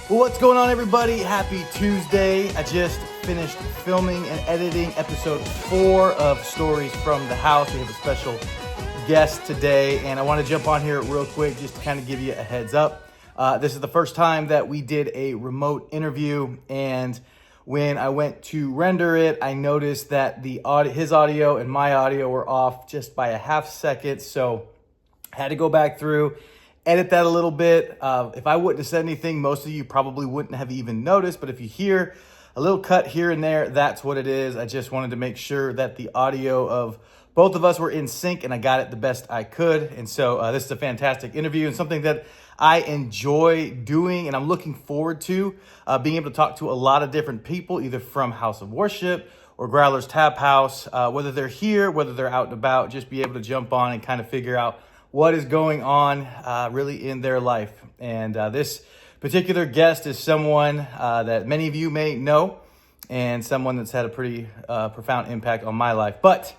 Well, what's going on, everybody? Happy Tuesday. I just finished filming and editing episode 4 of Stories from the House. We have a special guest today, and I want to jump on here real quick just to kind of give you a heads up. This is the first time that we did a remote interview, and when I went to render it, I noticed that his audio and my audio were off just by a half second, so I had to go back through, edit that a little bit. If I wouldn't have said anything, most of you probably wouldn't have even noticed. But if you hear a little cut here and there, that's what it is. I just wanted to make sure that the audio of both of us were in sync and I got it the best I could. And so this is a fantastic interview and something that I enjoy doing, and I'm looking forward to being able to talk to a lot of different people, either from House of Worship or Growler's Tap House, whether they're here, whether they're out and about, just be able to jump on and kind of figure out what is going on really in their life. And this particular guest is someone that many of you may know, and someone that's had a pretty profound impact on my life. But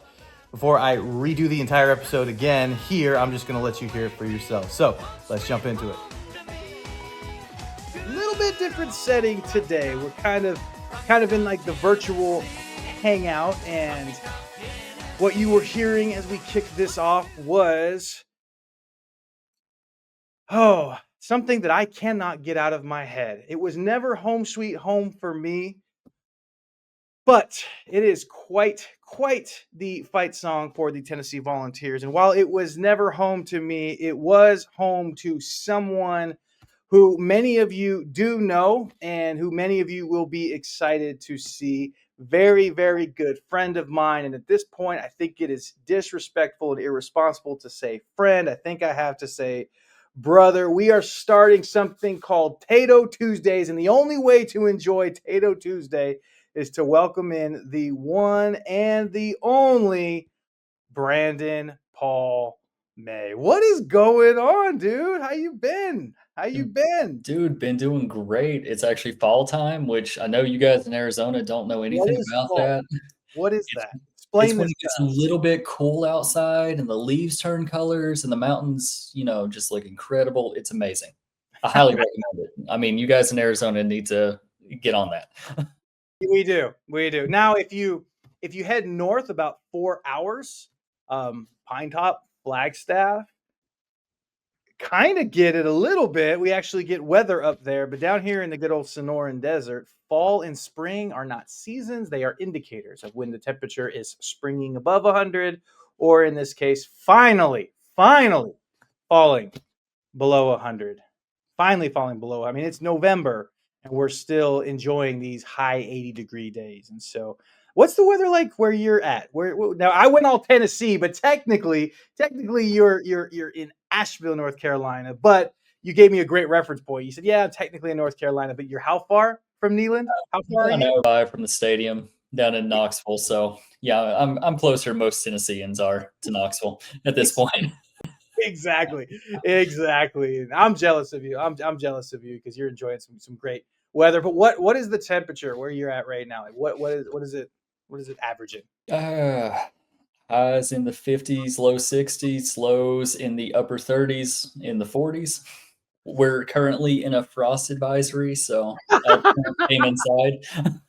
before I redo the entire episode again here, I'm just going to let you hear it for yourself. So let's jump into it. A little bit different setting today. We're kind of in like the virtual hangout, and what you were hearing as we kicked this off was something that I cannot get out of my head. It was never home sweet home for me, but it is quite the fight song for the Tennessee Volunteers. And while it was never home to me, it was home to someone who many of you do know and who many of you will be excited to see. Very, very good friend of mine. And at this point, I think it is disrespectful and irresponsible to say friend. I think I have to say brother. We are starting something called Tato Tuesdays, and the only way to enjoy Tato Tuesday is to welcome in the one and the only Brandon Paul Maye. What is going on, dude? How you been? Dude, been doing great. It's actually fall time, which I know you guys in Arizona don't know What anything is about fall? that. What is It's that? it's Explain when this it to gets a us. little bit cool outside and the leaves turn colors and the mountains, just look incredible. It's amazing. I highly recommend it. I mean, you guys in Arizona need to get on that. We do. Now, if you head north about 4 hours, Pine Top, Flagstaff, kind of get it a little bit. We actually get weather up there, but down here in the good old Sonoran Desert, fall and spring are not seasons. They are indicators of when the temperature is springing above 100, or in this case, finally falling below 100. Finally falling below. I mean, it's November and we're still enjoying these high 80-degree days. And so, what's the weather like where you're at? Now I went all Tennessee, but technically you're in Asheville, North Carolina. But you gave me a great reference point. You said, "Yeah, I'm technically in North Carolina, but you're how far from Neyland? How far are I you?" know from the stadium down in Knoxville. So yeah, I'm closer. Most Tennesseans are to Knoxville at this point. Exactly. Exactly. I'm jealous of you. I'm jealous of you because you're enjoying some great weather. But what is the temperature where you're at right now? Like what is it averaging? Uh, Highs in the 50s, low 60s, lows in the upper 30s, in the 40s. We're currently in a frost advisory, so I came inside.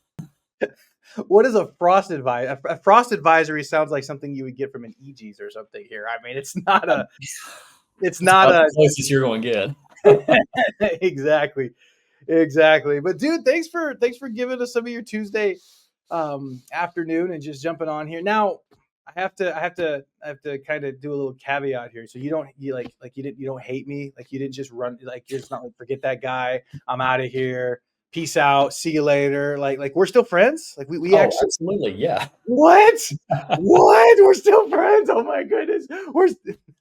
What is a frost advisory? A frost advisory sounds like something you would get from an EG's or something here. I mean, it's not a it's It's not about a the closest you're going to get. exactly. Exactly. But dude, thanks for giving us some of your Tuesday afternoon and just jumping on here. Now, I have to kind of do a little caveat here. So you don't hate me, like you didn't just run, like you're just not like forget that guy. I'm out of here. Peace out. See you later. Like we're still friends. Like we Oh, actually absolutely, yeah. what? What? We're still friends. Oh my goodness.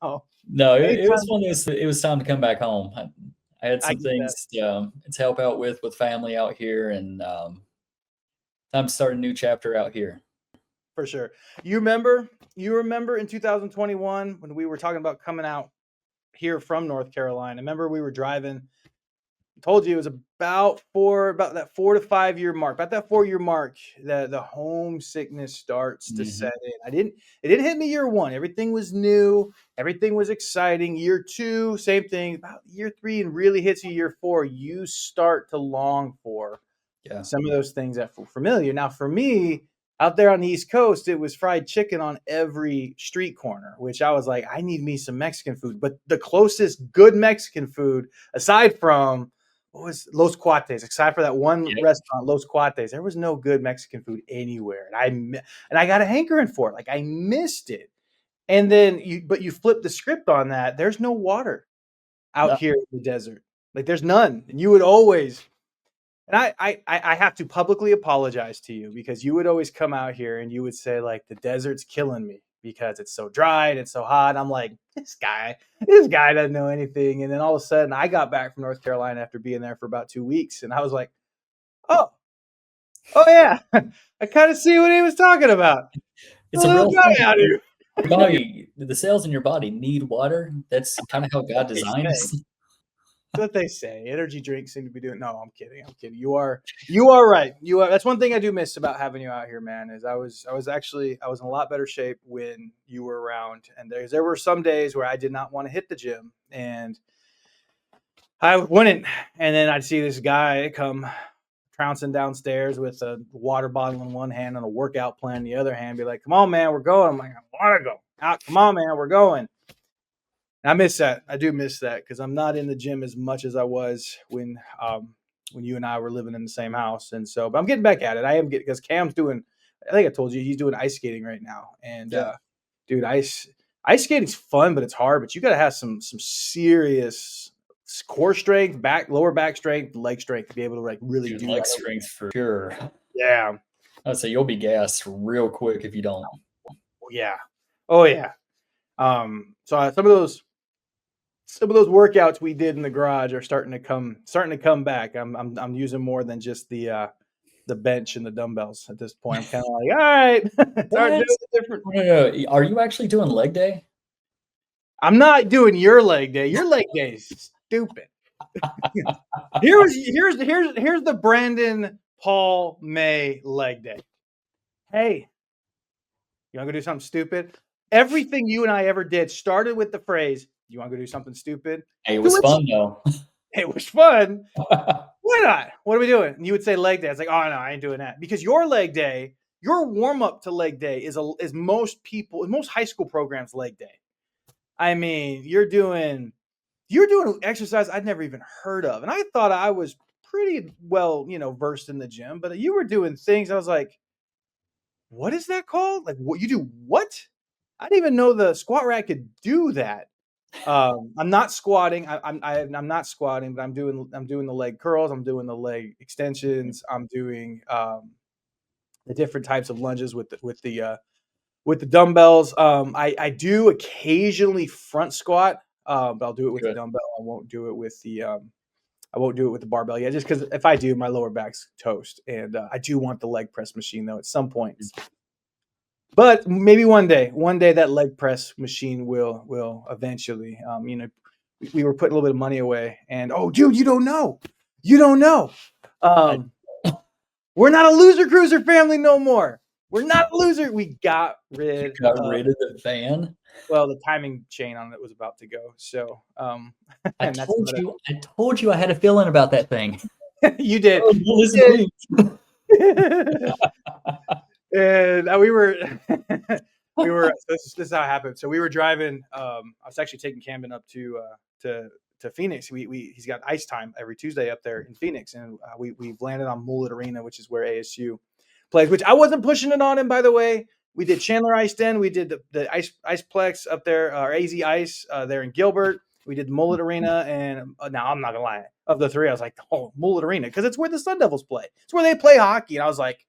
Oh. No, it was Anytime one of those. It was time to come back home. I had I some get that things to help out with family out here, and time to start a new chapter out here. for sure. You remember in 2021 when we were talking about coming out here from North Carolina. Remember we were driving told you it was about that 4 to 5 year mark. About that 4 year mark, the homesickness starts to Mhm. set in. It didn't hit me year one. Everything was new, everything was exciting. Year two, same thing. About year three, and really hits you year four, you start to long for Yeah. some of those things that feel familiar. Now, for me, out there on the East Coast, it was fried chicken on every street corner, which I was like, I need me some Mexican food. But the closest good Mexican food, aside from what was Los Cuates, aside for that one Yep. restaurant, Los Cuates, there was no good Mexican food anywhere. And I got a hankering for it. Like I missed it. And then you flip the script on that. There's no water out No. here in the desert. Like there's none. And you would always and I have to publicly apologize to you because you would always come out here and you would say like the desert's killing me because it's so dry and it's so hot. I'm like, this guy doesn't know anything. And then all of a sudden I got back from North Carolina after being there for about 2 weeks and I was like, oh, oh yeah. I kind of see what he was talking about. A It's a little real dry thing. out here. Your body, the cells in your body need water. That's kind of how God They designed say. us. That's what they say. Energy drinks seem to be doing. No, I'm kidding. I'm kidding. You are right. You are. That's one thing I do miss about having you out here, man. Is I was in a lot better shape when you were around, and there were some days where I did not want to hit the gym, and I wouldn't. And then I'd see this guy come trouncing downstairs with a water bottle in one hand and a workout plan in the other hand, be like, "Come on, man, we're going." I'm like, "I want to go out. Come on, man, we're going." I miss that. I do miss that because I'm not in the gym as much as I was when you and I were living in the same house. And so, but I'm getting back at it. I am getting because Cam's doing. I think I told you he's doing ice skating right now. And Yeah. dude, ice skating's fun, but it's hard. But you got to have some serious core strength, lower back strength, leg strength to be able to like really Dude, do leg that. strength for sure. Yeah. I'd say you'll be gassed real quick if you don't. Oh, yeah. Oh yeah. So some of those workouts we did in the garage are starting to come back. I'm using more than just the bench and the dumbbells at this point. I'm kind of like, all right, start What? doing the different. No, no, no. Are you actually doing leg day? I'm not doing your leg day. Your leg day is stupid. Here's the Brandon Paul May leg day. Hey, you want to go do something stupid? Everything you and I ever did started with the phrase, "You want to go do something stupid?" Hey, it To was which fun though. it was fun. Why not? What are we doing? And you would say leg day. It's like, oh no, I ain't doing that. Because your leg day, your warm up to leg day is most high school programs leg day. I mean, you're doing exercise I'd never even heard of. And I thought I was pretty well, versed in the gym, but you were doing things I was like, what is that called? Like what you do what? I didn't even know the squat rack could do that. I'm not squatting. I'm not squatting, but I'm doing the leg curls. I'm doing the leg extensions. I'm doing the different types of lunges with the dumbbells. I do occasionally front squat, but I'll do it with the Good. dumbbell. I won't do it with the barbell yet, just because if I do, my lower back's toast. And I do want the leg press machine though at some point. But maybe one day that leg press machine will eventually. We were putting a little bit of money away, and oh, dude, you don't know. I Um, we're not a loser cruiser family no more. We're not a loser. We got you rid got of. rid of the van. Well, the timing chain on it was about to go, so I and that's told not you. I told you I had a feeling about that thing. you did. Oh, you listen You to did. And we were this is how it happened. So we were driving. I was actually taking Camden up to Phoenix. He's got ice time every Tuesday up there in Phoenix, and we've landed on Mullet Arena, which is where ASU plays. Which I wasn't pushing it on him, by the way. We did Chandler Ice Den. We did the Iceplex up there, or AZ Ice there in Gilbert. We did Mullet Arena, and now I'm not gonna lie. Of the three, I was like, oh, Mullet Arena, because it's where the Sun Devils play. It's where they play hockey, and I was like,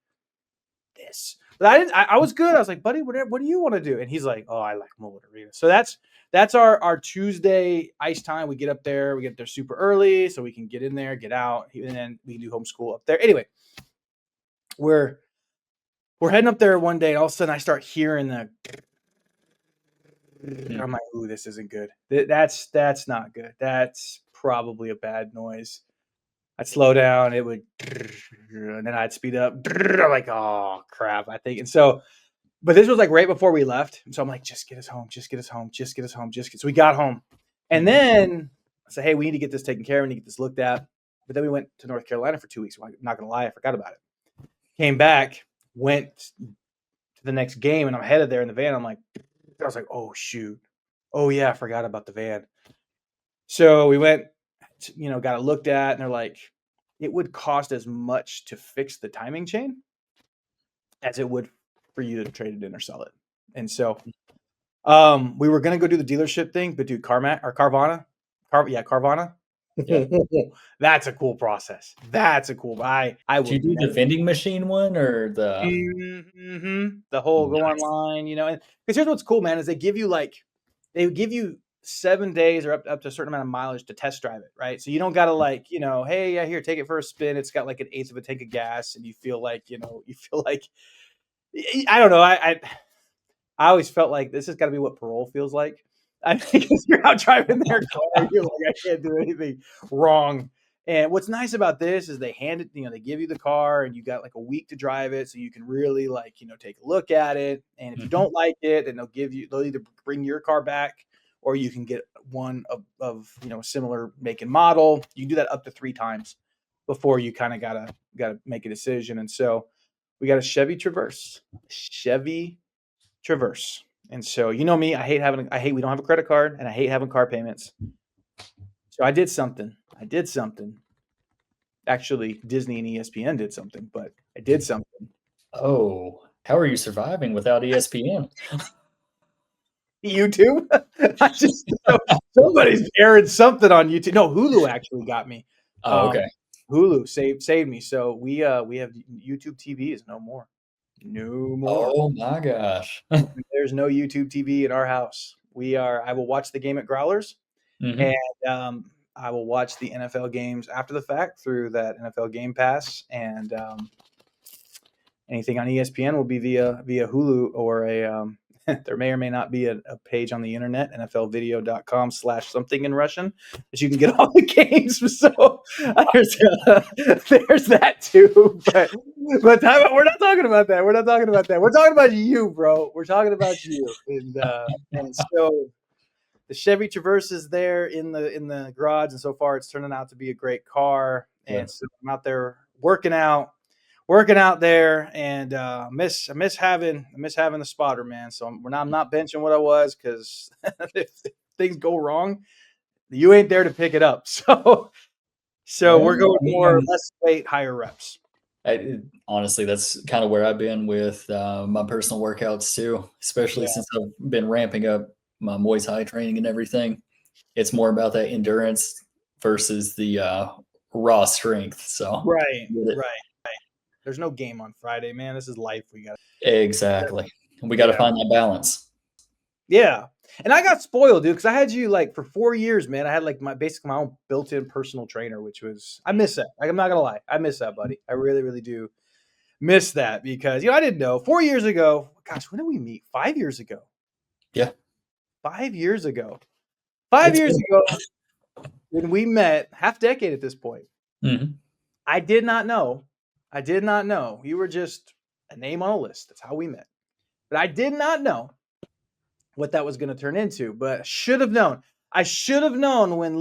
this. But I didn't. I was good. I was like, buddy, what do you want to do? And he's like, oh, I like Mullet Arena. So that's our Tuesday ice time. We get up there. We get there super early so we can get in there, get out, and then we can do homeschool up there. Anyway, we're heading up there one day, and all of a sudden I start hearing the. Mm. I'm like, ooh, this isn't good. That's not good. That's probably a bad noise. I'd slow down, it would, and then I'd speed up. I'm like, oh crap, I think. And so, but this was like right before we left. And so I'm like, just get us home, just get us home, just get us home, just get. So we got home. And Mhm. then I said, hey, we need to get this taken care of. We need to get this looked at. But then we went to North Carolina for 2 weeks. Well, I'm not going to lie, I forgot about it. Came back, went to the next game, and I'm headed there in the van. I was like, oh, shoot. Oh, yeah, I forgot about the van. So we went, got it looked at, and they're like, it would cost as much to fix the timing chain as it would for you to trade it in or sell it. And so we were gonna go do the dealership thing, but dude, Carvana, Carvana. Yeah. That's a cool process. That's a cool. I Do will you do the never. vending machine one or the The whole go Nice. online, and because here's what's cool, man, is they give you 7 days or up to a certain amount of mileage to test drive it, right? So you don't gotta hey, yeah, here, take it for a spin. It's got like an eighth of a tank of gas, and you feel like, I don't know. I always felt like this has got to be what parole feels like. I think you're out driving their car, you're like, I can't do anything wrong. And what's nice about this is they hand it, they give you the car and you got like a week to drive it, so you can really take a look at it. And if you Mhm. don't like it, then they'll either bring your car back or you can get one of a similar make and model. You can do that up to 3 times before you kind of gotta make a decision. And so we got a Chevy Traverse. And so, me, I hate we don't have a credit card and I hate having car payments. So I did something. Actually, Disney and ESPN did something, but I did something. Oh, how are you surviving without ESPN? YouTube. I just somebody's airing something on YouTube. No, Hulu actually got me. Oh, Um, okay. Hulu saved me. So we have YouTube TV is no more. No more. Oh my gosh. There's no YouTube TV in our house. I will watch the game at Growlers. And Mhm. I will watch the NFL games after the fact through that NFL Game Pass, and anything on ESPN will be via Hulu or a. There may or may not be a page on the internet, nflvideo.com/something in Russian, that you can get all the games. So there's that too. But we're not talking about that. We're not talking about that. We're talking about you, bro. We're talking about you. And so the Chevy Traverse is there in the garage, and so far it's turning out to be a great car. Yeah. And so I'm out there working out there, and I miss having the spotter, man. So I'm not benching what I was, because if things go wrong, you ain't there to pick it up. So we're Well, going I more mean, less weight, higher reps. honestly, that's kind of where I've been with my personal workouts too, especially Yeah, since I've been ramping up my Muay Thai training and everything. It's more about that endurance versus the raw strength. So, right, get it. right. There's no game on Friday, man. This is life. We got. Exactly. We got to Yeah. find that balance. Yeah. And I got spoiled, dude, because I had you like for 4 years, man. I had like basically my own built-in personal trainer, which was, I miss that. Like, I'm not gonna lie, I miss that, buddy. I really, really do miss that, because I didn't know 4 years ago. Gosh, when did we meet? 5 years ago. Yeah. 5 years ago. Five It's years been. ago when we met, half decade at this point. Mhm. I did not know. I did not know. You were just a name on a list. That's how we met. But I did not know what that was going to turn into, but I should have known. I should have known when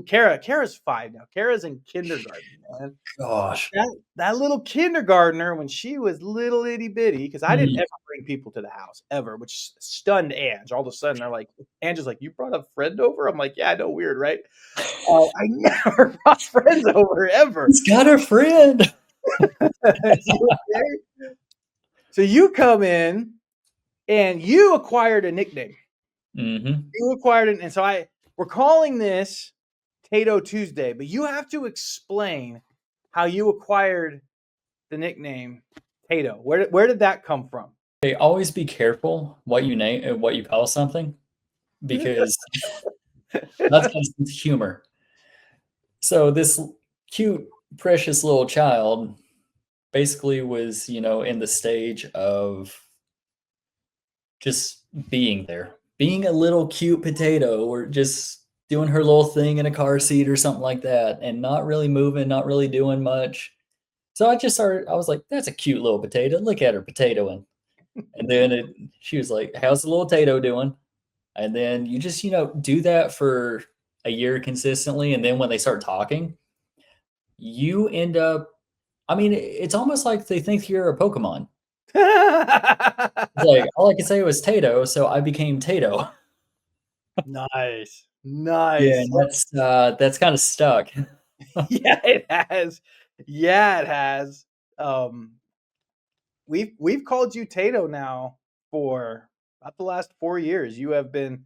Kara's 5 now. Kara's in kindergarten, man. Gosh. That little kindergartner, when she was little itty bitty, because I didn't Mm. ever bring people to the house ever, which stunned Ange. All of a sudden, they're like, Ange is like, "You brought a friend over?" I'm like, "Yeah, I know, weird, right?" I never brought friends over ever. He's got a friend. Okay? So you come in and you acquired a nickname. Mhm. You acquired it, and so we're calling this Tato Tuesday, but you have to explain how you acquired the nickname Tato. Where did that come from? Hey, always be careful what you name what you call something, because that's kind of humor. So this cute, precious little child basically was, in the stage of just being there, being a little cute potato, or just doing her little thing in a car seat or something like that, and not really moving, not really doing much. So I was like, that's a cute little potato. Look at her potatoing. And then she was like, how's the little potato doing? And then you just, do that for a year consistently. And then when they start talking, you end up, I mean, it's almost like they think you're a Pokemon. It's like, all I could say was Tato, so I became Tato. Nice. Yeah, Nice. and that's kind of stuck. Yeah, it has. Yeah, it has. Um, we've called you Tato now for about the last 4 years. You have been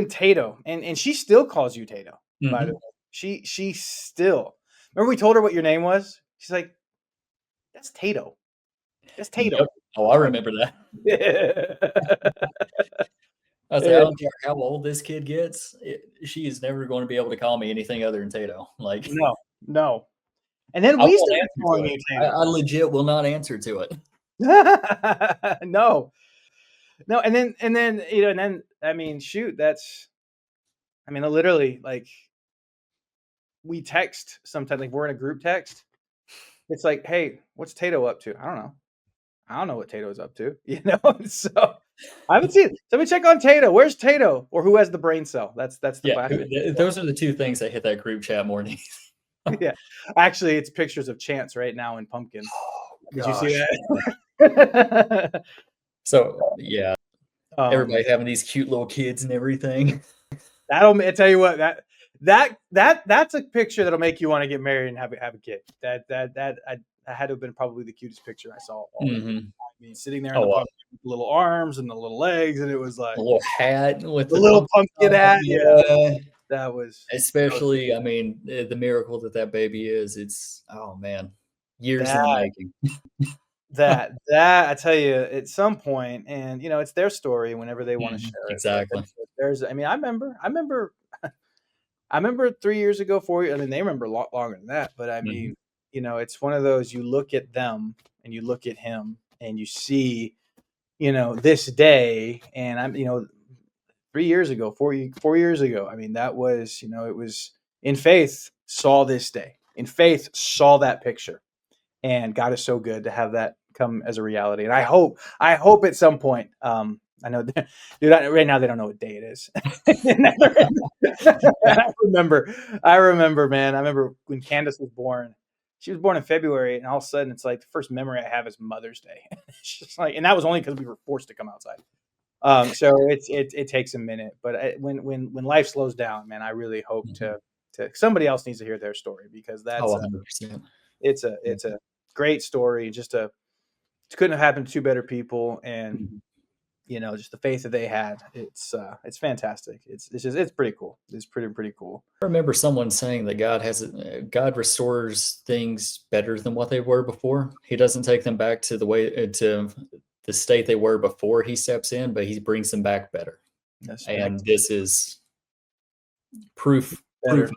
Tato, and she still calls you Tato. By the way, Mhm. she still. Remember we told her what your name was. She's like, "That's Tato. That's Yep. Tato." Oh, I I was like, remember that. yeah. I was like, I don't care how old this kid gets, she is never going to be able to call me anything other than Tato. Like, No, no. And then I we won't started answer to calling it. you I legit will not answer to it. Tato. No, no. And then I mean, shoot, that's I mean, literally, like we text sometimes, like we're in a group text. It's like, hey, what's Tato up to? I don't know. I don't know what Tato's up to, you know. So I haven't seen it. So let me check on Tato. Where's Tato? Or who has the brain cell? That's the Yeah, question. those are the two things that hit that group chat more than anything. Yeah. Actually, it's pictures of Chance right now in pumpkin. Oh Did you see gosh. that? So yeah, um, everybody having these cute little kids and everything. I tell you what, that's a picture that'll make you want to get married and have a kid. That had to have been probably the cutest picture I saw all year. Hmm. I mean, sitting there in the Oh, pumpkin with the little arms and the little legs, and it was a like little hat with the the little pumpkin pumpkin on it. hat. Yeah, Yeah. that was Especially, I mean, the miracle that baby is, oh man, years in the that making. that I tell you, at some point, and it's their story. Whenever they want to Mhm, share it, but exactly. there's. I mean, I remember 3 years ago, 4 years. I mean, they remember a lot longer than that. But I Mhm, mean, it's one of those. You look at them and you look at him and you see, this day, and 3 years ago, 4 years ago. I mean, that was, it was in faith saw this day. In faith saw that picture, and God is so good to have that come as a reality. And I hope at some point, I know, dude, right now they don't know what day it is. I remember, man. I remember when Candace was born. She was born in February, and all of a sudden, it's like the first memory I have is Mother's Day. It's just like, and that was only because we were forced to come outside. So it takes a minute, but when life slows down, man, I really hope mhm. to somebody else needs to hear their story because Oh, that's 100%. it's a great story. It couldn't have happened to two better people, and Mhm. just the faith that they had. It's fantastic. It's pretty cool. It's pretty cool. I remember someone saying that God restores things better than what they were before. He doesn't take them back to to the state they were before He steps in, but He brings them back better. That's And fantastic. this is proof. Better.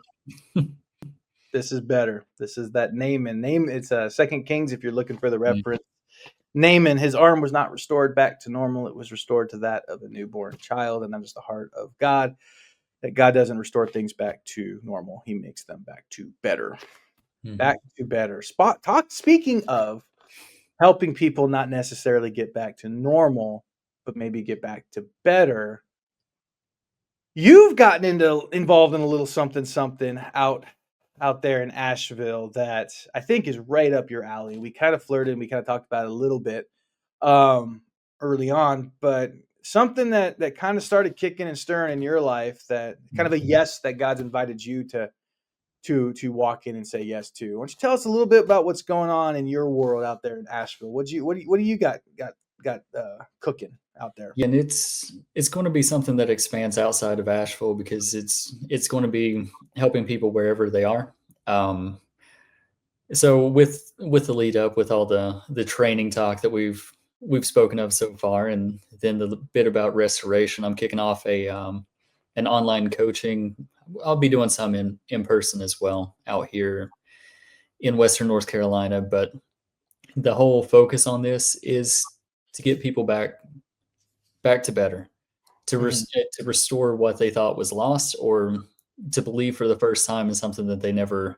This is better. This is that name. It's Second Kings. If you're looking for the Mhm. reference, Naaman, his arm was not restored back to normal. It was restored to that of a newborn child, and that is the heart of God. That God doesn't restore things back to normal; He makes them back to better. Back Mhm. to better. Speaking of helping people not necessarily get back to normal, but maybe get back to better. You've gotten involved in a little something something out there in Asheville that I think is right up your alley. We kind of flirted and we kind of talked about it a little bit um, early on, but something that kind of started kicking and stirring in your life, that kind of a yes that God's invited you to walk in and say yes to. Why don't you tell us a little bit about what's going on in your world out there in Asheville? What do you got cooking out there? Yeah, and it's going to be something that expands outside of Asheville because it's going to be helping people wherever they are. Um, so with the lead up, with all the training talk that we've spoken of so far, and then the bit about restoration, I'm kicking off an online coaching. I'll be doing some in person as well out here in Western North Carolina, but the whole focus on this is to get people back to better, to restore what they thought was lost, or to believe for the first time in something that they never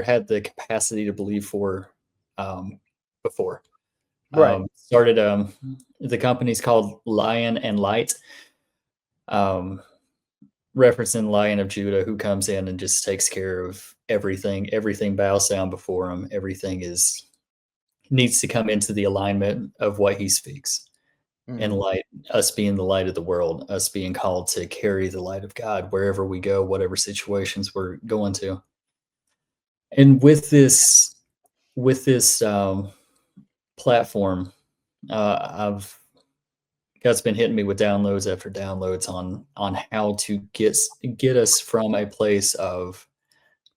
had the capacity to believe for before. Right. Started the company's called Lion and Light, referencing Lion of Judah, who comes in and just takes care of everything. Everything bows down before him. Everything needs to come into the alignment of what he speaks. And light, us being the light of the world, us being called to carry the light of God wherever we go, whatever situations we're going to. And with this platform, I've God's been hitting me with downloads after downloads on how to get us from a place of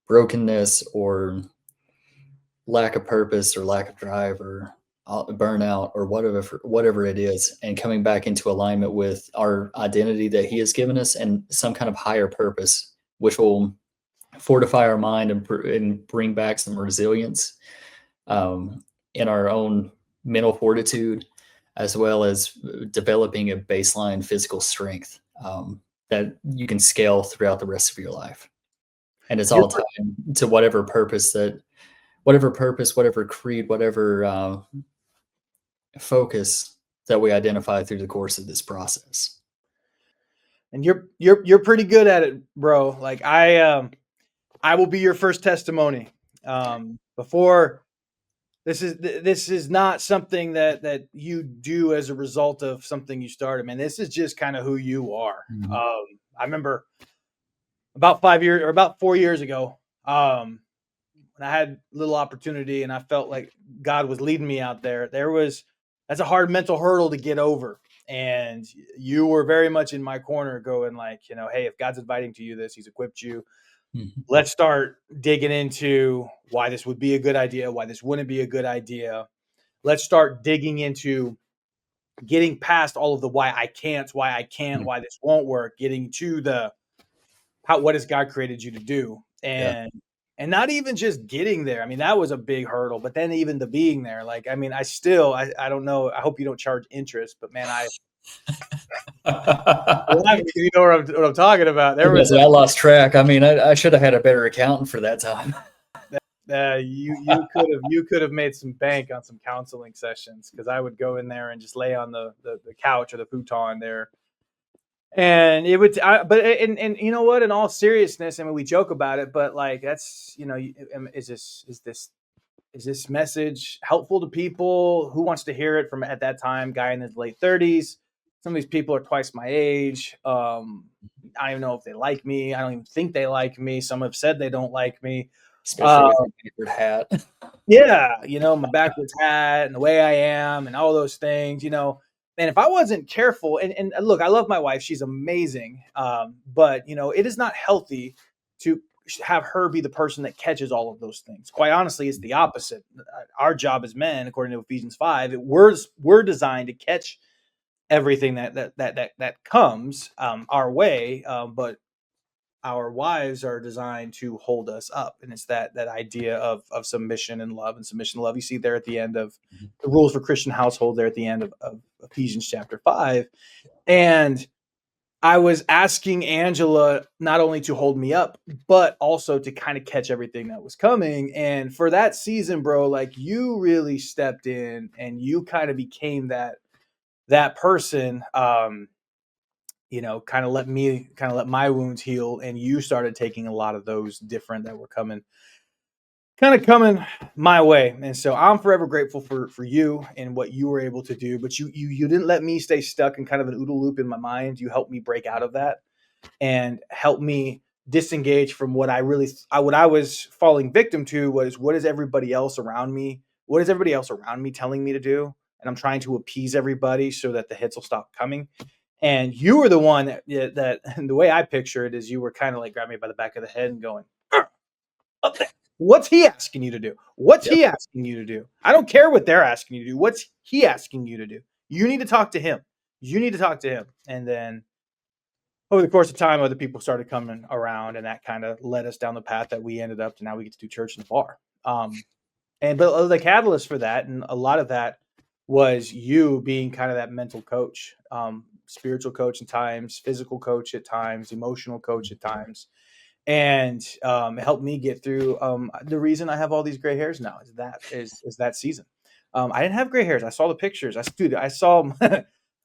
brokenness or lack of purpose or lack of drive or burnout or whatever it is, and coming back into alignment with our identity that He has given us and some kind of higher purpose, which will fortify our mind and bring back some resilience in our own mental fortitude, as well as developing a baseline physical strength that you can scale throughout the rest of your life. And it's all tied to whatever purpose, whatever creed, whatever focus that we identify through the course of this process. And you're pretty good at it, bro. Like I will be your first testimony. Before this is not something that you do as a result of something you started, man. This is just kind of who you are. Mm-hmm. I remember about 4 years ago, when I had a little opportunity and I felt like God was leading me out there. That's a hard mental hurdle to get over. And you were very much in my corner going like, hey, if God's inviting to you this, He's equipped you. Mm-hmm. Let's start digging into why this would be a good idea, why this wouldn't be a good idea. Let's start digging into getting past all of the why I can't, mm-hmm. why this won't work, getting to the what has God created you to do. And not even just getting there. I mean, that was a big hurdle, but then even the being there, like, I mean, I don't know. I hope you don't charge interest, but man, you know what I'm talking about. I lost track. I mean, I should have had a better accountant for that time. You could have made some bank on some counseling sessions, because I would go in there and just lay on the couch or the futon there. And it would, and you know what? In all seriousness, I mean, we joke about it, but like, that's, is this message helpful to people? Who wants to hear it from, at that time, guy in his late 30s? Some of these people are twice my age. I don't even know if they like me. I don't even think they like me. Some have said they don't like me. Especially with your backward hat. Yeah, my backwards hat and the way I am and all those things, And if I wasn't careful, and look, I love my wife. She's amazing. But, it is not healthy to have her be the person that catches all of those things. Quite honestly, it's the opposite. Our job as men, according to Ephesians 5, we're designed to catch everything that comes our way. But our wives are designed to hold us up. And it's that idea of submission and love. And submission and love, you see there at the end of the rules for Christian household, there at the end of Ephesians chapter 5. And I was asking Angela not only to hold me up, but also to kind of catch everything that was coming. And for that season, bro, like, you really stepped in and you kind of became that person, kind of let my wounds heal. And you started taking a lot of those different that were coming my way. And so I'm forever grateful for you and what you were able to do. But you didn't let me stay stuck in kind of an OODA loop in my mind. You helped me break out of that and help me disengage from what I was falling victim to was, what is everybody else around me telling me to do? And I'm trying to appease everybody so that the hits will stop coming. And you were the one that and the way I picture it is, you were kind of like grabbing me by the back of the head and going, up there. What's he asking you to do? He asking you to do? I don't care what they're asking you to do. What's he asking you to do? You need to talk to him. And then over the course of time, other people started coming around, and that kind of led us down the path that we ended up to. Now we get to do church in the bar. But the catalyst for that, and a lot of that, was you being kind of that mental coach. spiritual coach at times, physical coach at times, emotional coach at times, and it helped me get through. The reason I have all these gray hairs now is that season. I didn't have gray hairs. I saw the pictures. I saw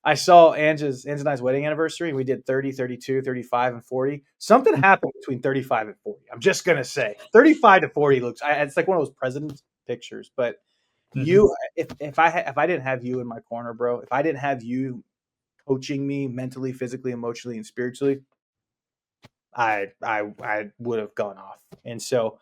I saw Ange's and I's wedding anniversary, and we did 30, 32, 35, and 40. Something happened between 35 and 40. I'm just gonna say 35 to 40 it's like one of those president's pictures. But Mhm. if I didn't have you in my corner, bro, if I didn't have you coaching me mentally, physically, emotionally, and spiritually, I would have gone off. And so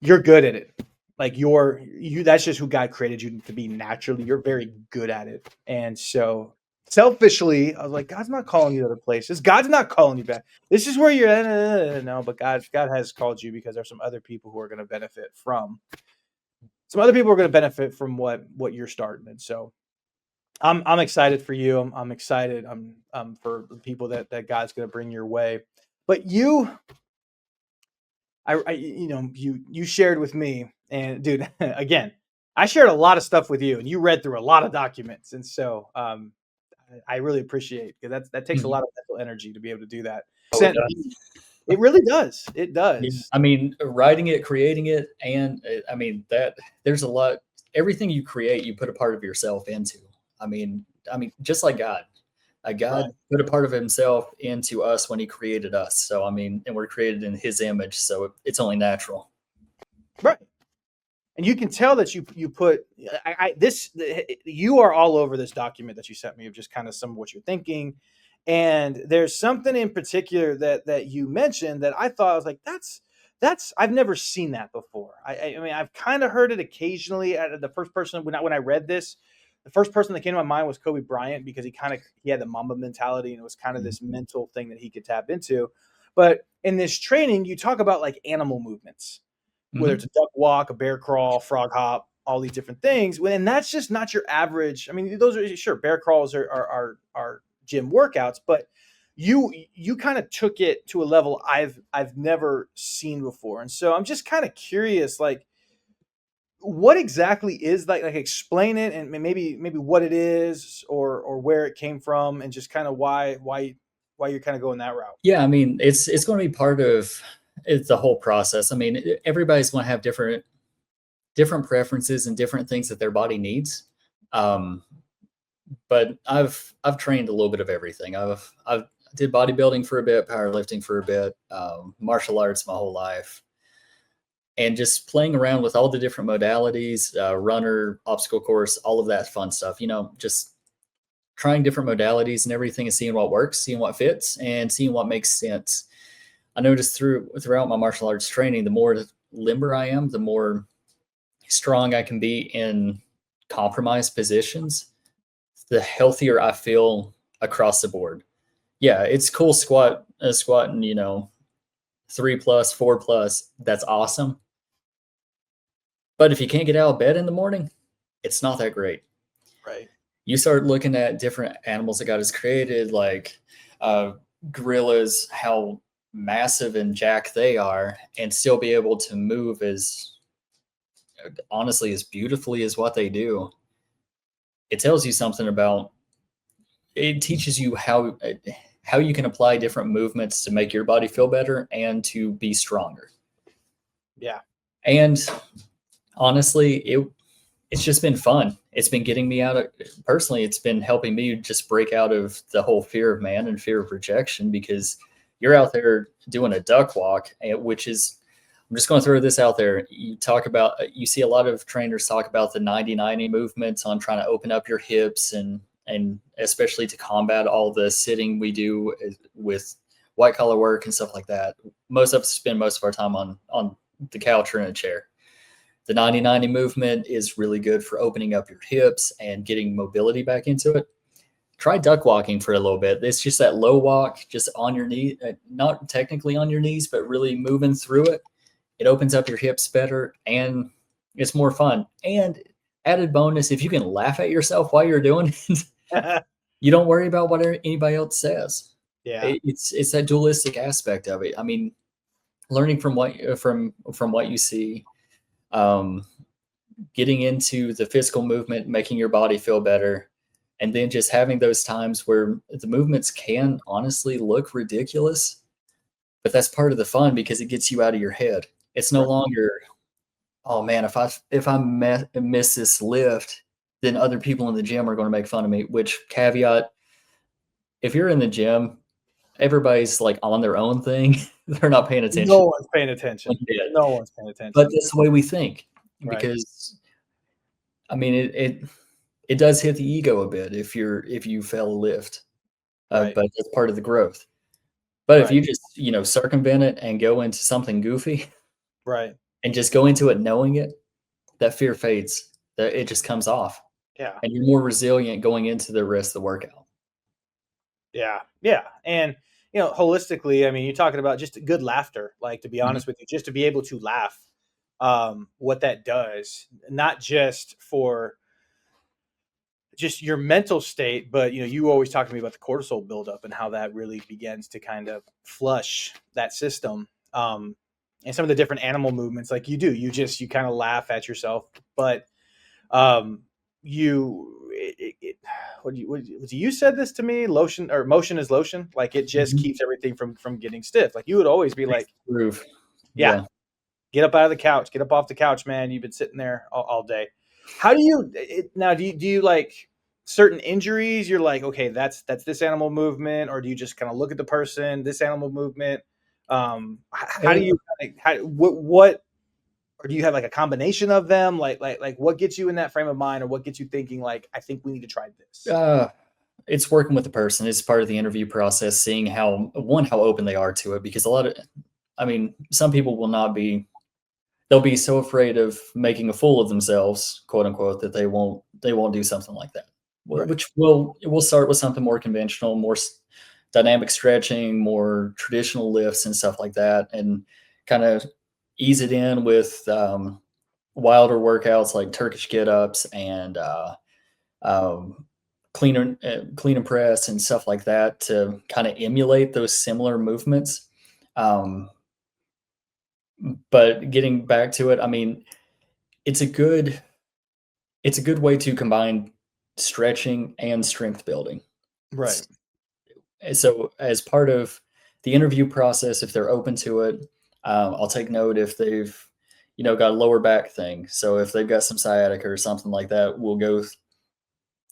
you're good at it. Like you that's just who God created you to be naturally. You're very good at it. And so selfishly, I was like, God's not calling you to other places. God's not calling you back. This is where you're at. No, but God has called you because there's some other people who are going to benefit from what you're starting. And so I'm excited for you. I'm excited. For the people that God's going to bring your way. But you shared with me, and dude, again, I shared a lot of stuff with you, and you read through a lot of documents, and so I really appreciate, because that takes a Mhm. lot of mental energy to be able to do that. Oh, it does. It really does. It Yeah, does. I mean, writing it, creating it, and I mean that there's a lot. Everything you create, you put a part of yourself into. Just like God. Right. God put a part of Himself into us when He created us. So I mean, and we're created in His image, so it's only natural. Right. And you can tell that you put you are all over this document that you sent me of just kind of some of what you're thinking. And there's something in particular that you mentioned that I thought, I was like, that's I've never seen that before. I mean, I've kind of heard it occasionally. The first person when I read this, the first person that came to my mind was Kobe Bryant, because he had the Mamba mentality, and it was kind of this mental thing that he could tap into. But in this training, you talk about like animal movements, whether it's Mhm. a duck walk, a bear crawl, frog hop, all these different things. And that's just not your average. I mean, those are, sure, bear crawls are gym workouts, but you kind of took it to a level I've never seen before. And so I'm just kind of curious, like, what exactly is that? Like, explain it, and maybe what it is, or where it came from, and just kind of why you're kind of going that route. Yeah, I mean, it's going to be part of it's the whole process. I mean, everybody's going to have different preferences and different things that their body needs. Um, but I've trained a little bit of everything. I've did bodybuilding for a bit, powerlifting for a bit, martial arts my whole life, and just playing around with all the different modalities, runner, obstacle course, all of that fun stuff. Just trying different modalities and everything, and seeing what works, seeing what fits, and seeing what makes sense. I noticed throughout my martial arts training, the more limber I am, the more strong I can be in compromised positions, the healthier I feel across the board. Yeah, it's cool squatting, 3 plus, 4 plus. That's awesome. But if you can't get out of bed in the morning, it's not that great. Right. You start looking at different animals that God has created, like uh, gorillas, how massive and jacked they are, and still be able to move as honestly as beautifully as what they do. It tells you something about. It teaches you how you can apply different movements to make your body feel better and to be stronger. Yeah. And honestly, it's just been fun. It's been getting me out of personally, it's been helping me just break out of the whole fear of man and fear of rejection, because you're out there doing a duck walk, which is, I'm just going to throw this out there. You see a lot of trainers talk about the 90-90 movements on trying to open up your hips, and especially to combat all the sitting we do with white collar work and stuff like that. Most of us spend most of our time on the couch or in a chair. The 90-90 movement is really good for opening up your hips and getting mobility back into it. Try duck walking for a little bit. It's just that low walk, just on your knee, not technically on your knees, but really moving through it. It opens up your hips better, and it's more fun. And added bonus, if you can laugh at yourself while you're doing it, you don't worry about what anybody else says. Yeah. It's that dualistic aspect of it. I mean, learning from what you see, um, getting into the physical movement, making your body feel better, And then just having those times where the movements can honestly look ridiculous, but that's part of the fun because it gets you out of your head. It's no Right. longer, oh man, if I miss this lift, then other people in the gym are going to make fun of me. Which caveat, if you're in the gym, everybody's like on their own thing. They're not paying attention. No one's paying attention. No one's paying But attention. that's the way we think Right. because I mean it does hit the ego a bit if you fail a lift, Right. but that's part of the growth. But if Right. you just circumvent it and go into something goofy Right. and just go into it knowing it, that fear fades. That it just comes off, Yeah. and you're more resilient going into the rest of the workout. Yeah. Yeah. And holistically, I mean, you're talking about just good laughter. Like, to be Mhm. honest with you, just to be able to laugh, what that does, not just for just your mental state, but you always talk to me about the cortisol buildup and how that really begins to kind of flush that system. And some of the different animal movements, like you kind of laugh at yourself, but um, you said this to me, lotion or motion is lotion. Like, it just Mhm. keeps everything from getting stiff. Like, you would always be Makes like, the groove. yeah, Yeah. get up out of the couch, get up off the couch, man. You've been sitting there all day. How do you now? Do you like certain injuries? You're like, okay, that's this animal movement, or do you just kind of look at the person, this animal movement? How do Uh, you what or do you have like a combination of them? Like what gets you in that frame of mind, or what gets you thinking like, I think we need to try this? uh, it's working with the person. It's part of the interview process, seeing how open they are to it, because I mean, some people will not be they'll be so afraid of making a fool of themselves, quote unquote, that they won't do something like that. Right, Which we'll start with something more conventional, more dynamic stretching, more traditional lifts and stuff like that, and kind of ease it in with wilder workouts like Turkish get ups and um, clean and press and stuff like that to kind of emulate those similar movements. Um, but getting back to it, I mean, it's a good it's a good way to combine stretching and strength building. right, S- So, as part of the interview process, if they're open to it, I'll take note if they've got a lower back thing. So if they've got some sciatica or something like that,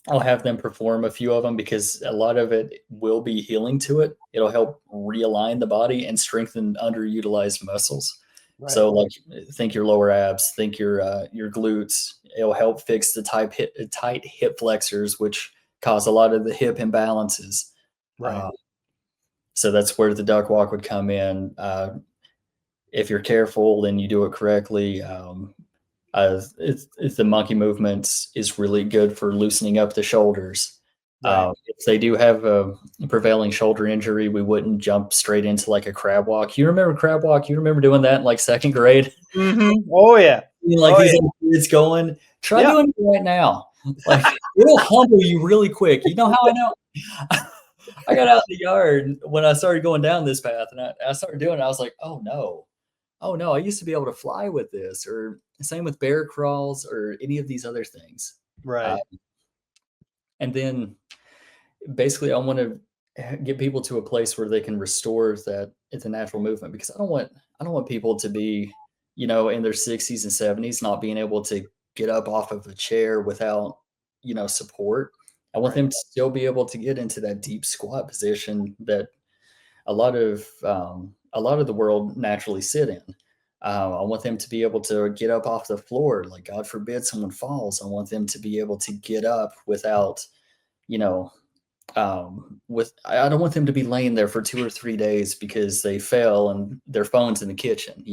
I'll have them perform a few of them because a lot of it will be healing to it. It'll help realign the body and strengthen underutilized muscles. right, So, like, think your lower abs, think your glutes. It'll help fix the tight hip flexors, which cause a lot of the hip imbalances. right, Uh, so that's where the duck walk would come in. If you're careful and you do it correctly, it's the monkey movements is really good for loosening up the shoulders. right. If they do have a prevailing shoulder injury, we wouldn't jump straight into like a crab walk. You remember crab walk? You remember doing that in like second grade? Oh yeah, Like oh these yeah, little kids going, try yeah. doing it right now. Like it'll humble you really quick. You know how I know? I got out in the yard when I started going down this path and I started doing it. I was like, oh no. Oh no, I used to be able to fly with this, or same with bear crawls or any of these other things. Uh, Right, and then basically, I want to get people to a place where they can restore that it's a natural movement because I don't want people to be, in their 60s and 70s not being able to get up off of a chair without, support. I want right, them to still be able to get into that deep squat position that a lot of the world naturally sit in. I want them to be able to get up off the floor. Like God forbid someone falls. I want them to be able to get up without, you know, I don't want them to be laying there for 2 or 3 days because they fell and their phone's in the kitchen.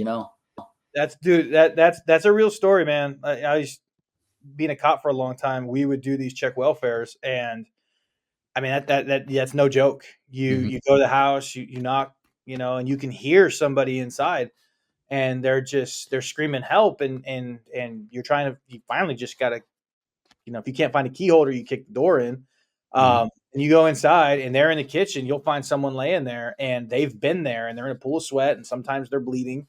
that's dude. That's a real story, man. I used being a cop for a long time. We would do these check welfares, and I mean that's no joke. You Mhm. you go to the house, you knock, and you can hear somebody inside, and they're screaming help, and you finally just gotta, if you can't find a key holder, you kick the door in. Mhm. And you go inside and they're in the kitchen, you'll find someone laying there and they've been there and they're in a pool of sweat and sometimes they're bleeding.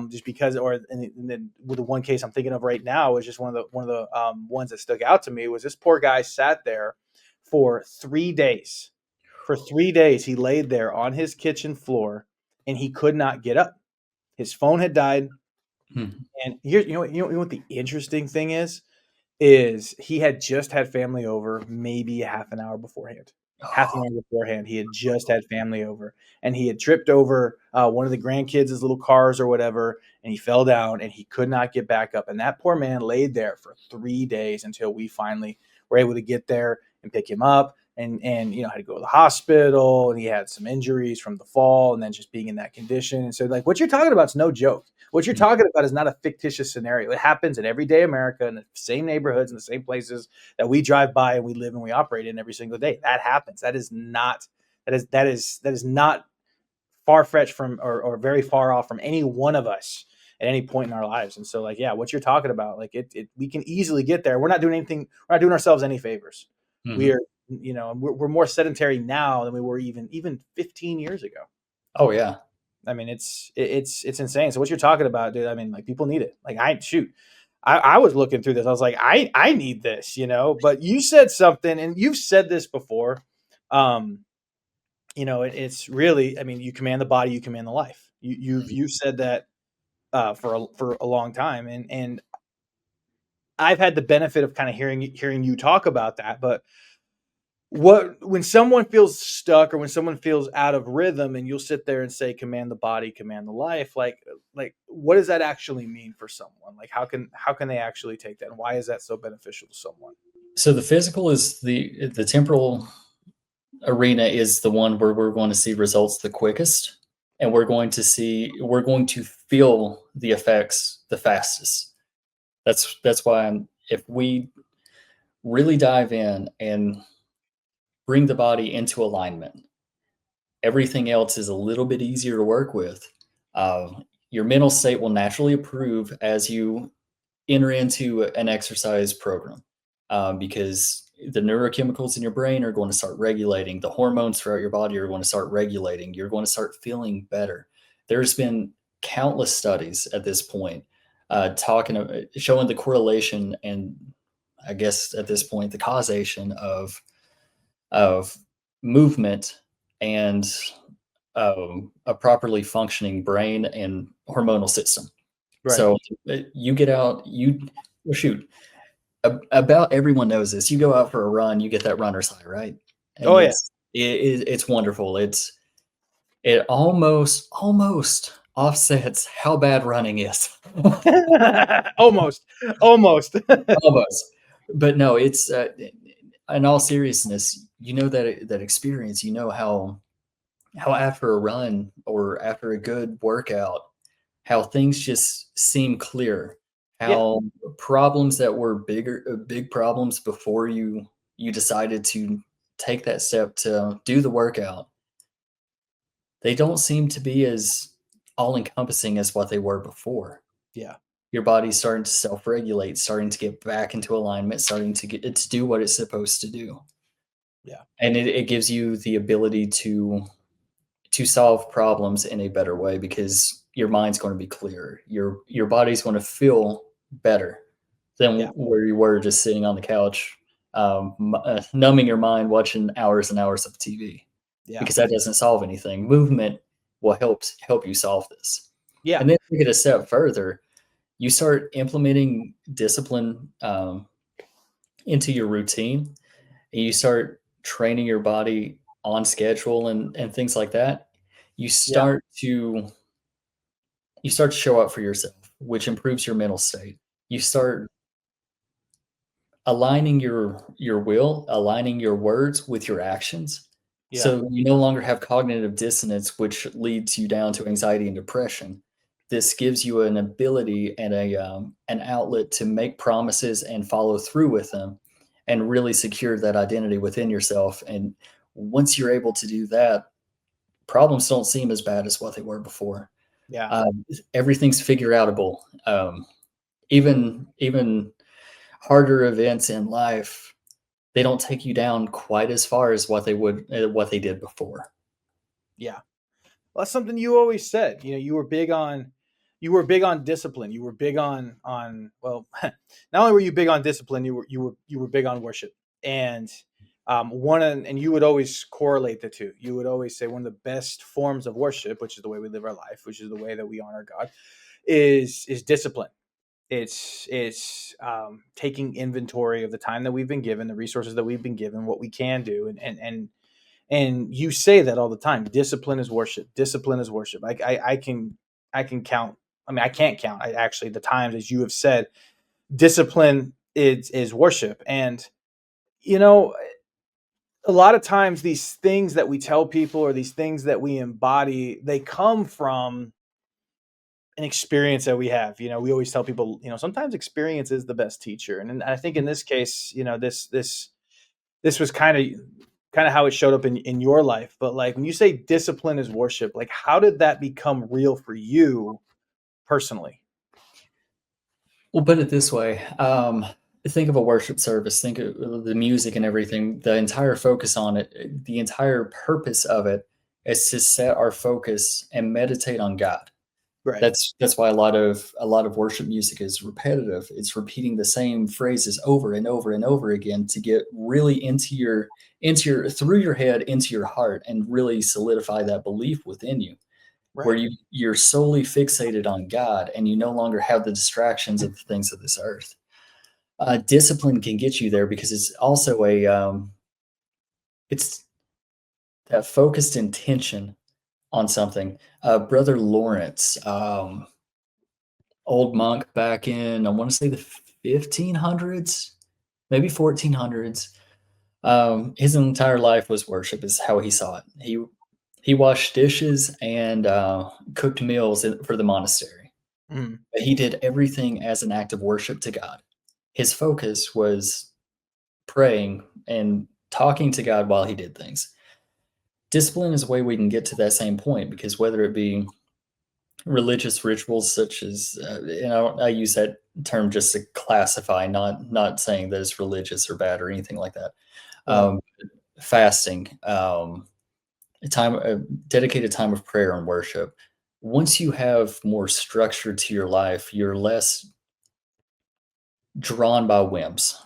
Just because, and then with the one case I'm thinking of right now is just one of the ones that stuck out to me was this poor guy sat there. for 3 days. For 3 days, he laid there on his kitchen floor and he could not get up. His phone had died. Mhm. And here, you know what the interesting thing is he had just had family over maybe a half an hour beforehand. Half an Oh, hour beforehand, he had just had family over, and he had tripped over one of the grandkids' little cars or whatever, and he fell down, and he could not get back up. And that poor man laid there for 3 days until we finally were able to get there and pick him up, and had to go to the hospital, and he had some injuries from the fall, and then just being in that condition. And so, like, what you're talking about is no joke. What you're mm, talking about is not a fictitious scenario. It happens in everyday America in the same neighborhoods and the same places that we drive by and we live and we operate in every single day. That happens. That is not far fetched from or very far off from any one of us at any point in our lives. And so, like, yeah, what you're talking about, like, we can easily get there. We're not doing anything. We're not doing ourselves any favors. We mhm. are, we're more sedentary now than we were even 15 years ago. Oh yeah. I mean, it's insane. So what you're talking about, dude, I mean, like, people need it. Like, I was looking through this. I was like, I need this, But you said something, and you've said this before. Um, it's really, I mean, you command the body, you command the life. You've said that for a long time, and I've had the benefit of kind of hearing you talk about that. But when someone feels stuck or when someone feels out of rhythm, and you'll sit there and say command the body, command the life, like what does that actually mean for someone? Like, how can they actually take that, and why is that so beneficial to someone? So the physical is the temporal arena is the one where we're going to see results the quickest, and we're going to feel the effects the fastest. That's why if we really dive in and bring the body into alignment, everything else is a little bit easier to work with. Your mental state will naturally improve as you enter into an exercise program, because the neurochemicals in your brain are going to start regulating. The hormones throughout your body are going to start regulating. You're going to start feeling better. There's been countless studies at this point showing the correlation and, I guess at this point, the causation of movement and a properly functioning brain and hormonal system. Right. So you get out, well, shoot, about everyone knows this. You go out for a run, you get that runner's high, right? Oh And yeah. it's wonderful. It almost offsets how bad running is. Almost. Almost. Almost. But no, it's in all seriousness, that experience, how after a run or after a good workout, how things just seem clear, Yeah. how problems that were big problems before you decided to take that step to do the workout, they don't seem to be as all encompassing as what they were before. Yeah. Your body's starting to self-regulate, starting to get back into alignment, starting to get it to do what it's supposed to do. Yeah. And it gives you the ability to solve problems in a better way because your mind's going to be clearer. Your body's going to feel better than Yeah. where you were just sitting on the couch, numbing your mind, watching hours and hours of TV, Yeah. because that doesn't solve anything. Movement will help you solve this. Yeah. And then take it a step further. You start implementing discipline into your routine, and you start training your body on schedule and things like that. You Yeah. start to you start to show up for yourself, which improves your mental state. You start aligning your will, aligning your words with your actions. Yeah. So you no longer have cognitive dissonance, which leads you down to anxiety and depression. This gives you an ability and an outlet to make promises and follow through with them, and really secure that identity within yourself. And once you're able to do that, problems don't seem as bad as what they were before. Yeah. Um, Everything's figure outable. Even harder events in life, they don't take you down quite as far as what they did before. Yeah. Well, that's something you always said. You were big on discipline. You were big on well, not only were you big on discipline, you were big on worship. And And you would always correlate the two. You would always say one of the best forms of worship, which is the way we live our life, which is the way that we honor God, is discipline. It's taking inventory of the time that we've been given, the resources that we've been given, what we can do, and you say that all the time. Discipline is worship. Discipline is worship. I can count. I mean, I can't count. I actually the times, as you have said, discipline is worship. And you know, a lot of times these things that we tell people or these things that we embody, they come from an experience that we have. We always tell people, sometimes experience is the best teacher. And I think in this case, this was kind of how it showed up in your life. But like when you say discipline is worship, like how did that become real for you personally? We'll put it this way. Think of a worship service, think of the music and everything. The entire focus on it, the entire purpose of it is to set our focus and meditate on God. Right. That's why a lot of worship music is repetitive. It's repeating the same phrases over and over and over again to get really into your through your head into your heart and really solidify that belief within you, where Right. you're solely fixated on God and you no longer have the distractions of the things of this earth. Discipline can get you there because it's also it's that focused intention on something. Brother Lawrence, old monk back in, I want to say the 1500s, maybe 1400s. His entire life was worship, is how he saw it. He washed dishes and cooked meals for the monastery. Mm. But he did everything as an act of worship to God. His focus was praying and talking to God while he did things. Discipline is a way we can get to that same point because whether it be religious rituals such as, I use that term just to classify, not saying that it's religious or bad or anything like that. Right. Um, Fasting, a time, a dedicated time of prayer and worship. Once you have more structure to your life, you're less drawn by whims.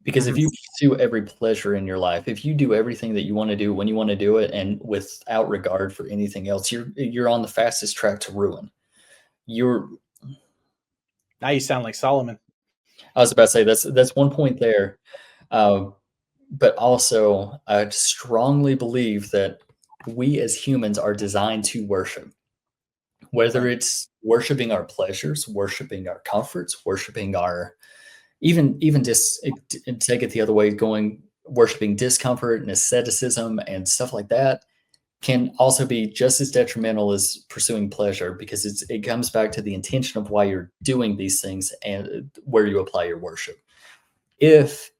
Because if Mhm. you pursue every pleasure in your life, if you do everything that you want to do when you want to do it and without regard for anything else, you're on the fastest track to ruin. You're Now you sound like Solomon. I was about to say that's one point there. Uh, but also I strongly believe that we as humans are designed to worship. Whether Right. it's worshiping our pleasures, worshiping our comforts, worshiping our even just take it the other way, going worshiping discomfort and asceticism and stuff like that can also be just as detrimental as pursuing pleasure because it comes back to the intention of why you're doing these things and where you apply your worship. If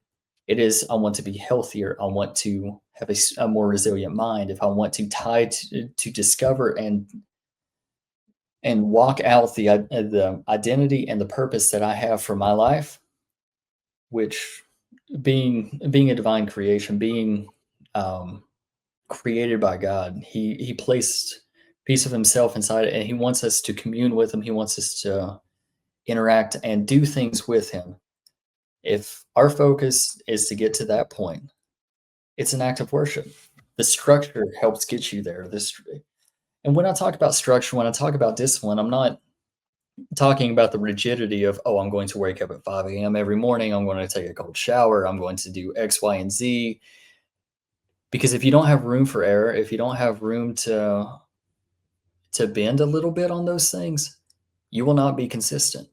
it is, I want to be healthier, I want to have a more resilient mind, if I want to to discover and walk out the identity and the purpose that I have for my life, which being a divine creation, being um, created by God. He placed a piece of himself inside it, and he wants us to commune with him. He wants us to interact and do things with him. If our focus is to get to that point, it's an act of worship. The structure helps get you there. And when I talk about structure, when I talk about discipline, I'm not talking about the rigidity of, oh, I'm going to wake up at 5 a.m. every morning. I'm going to take a cold shower. I'm going to do X, Y, and Z. Because if you don't have room for error, if you don't have room to bend a little bit on those things, you will not be consistent.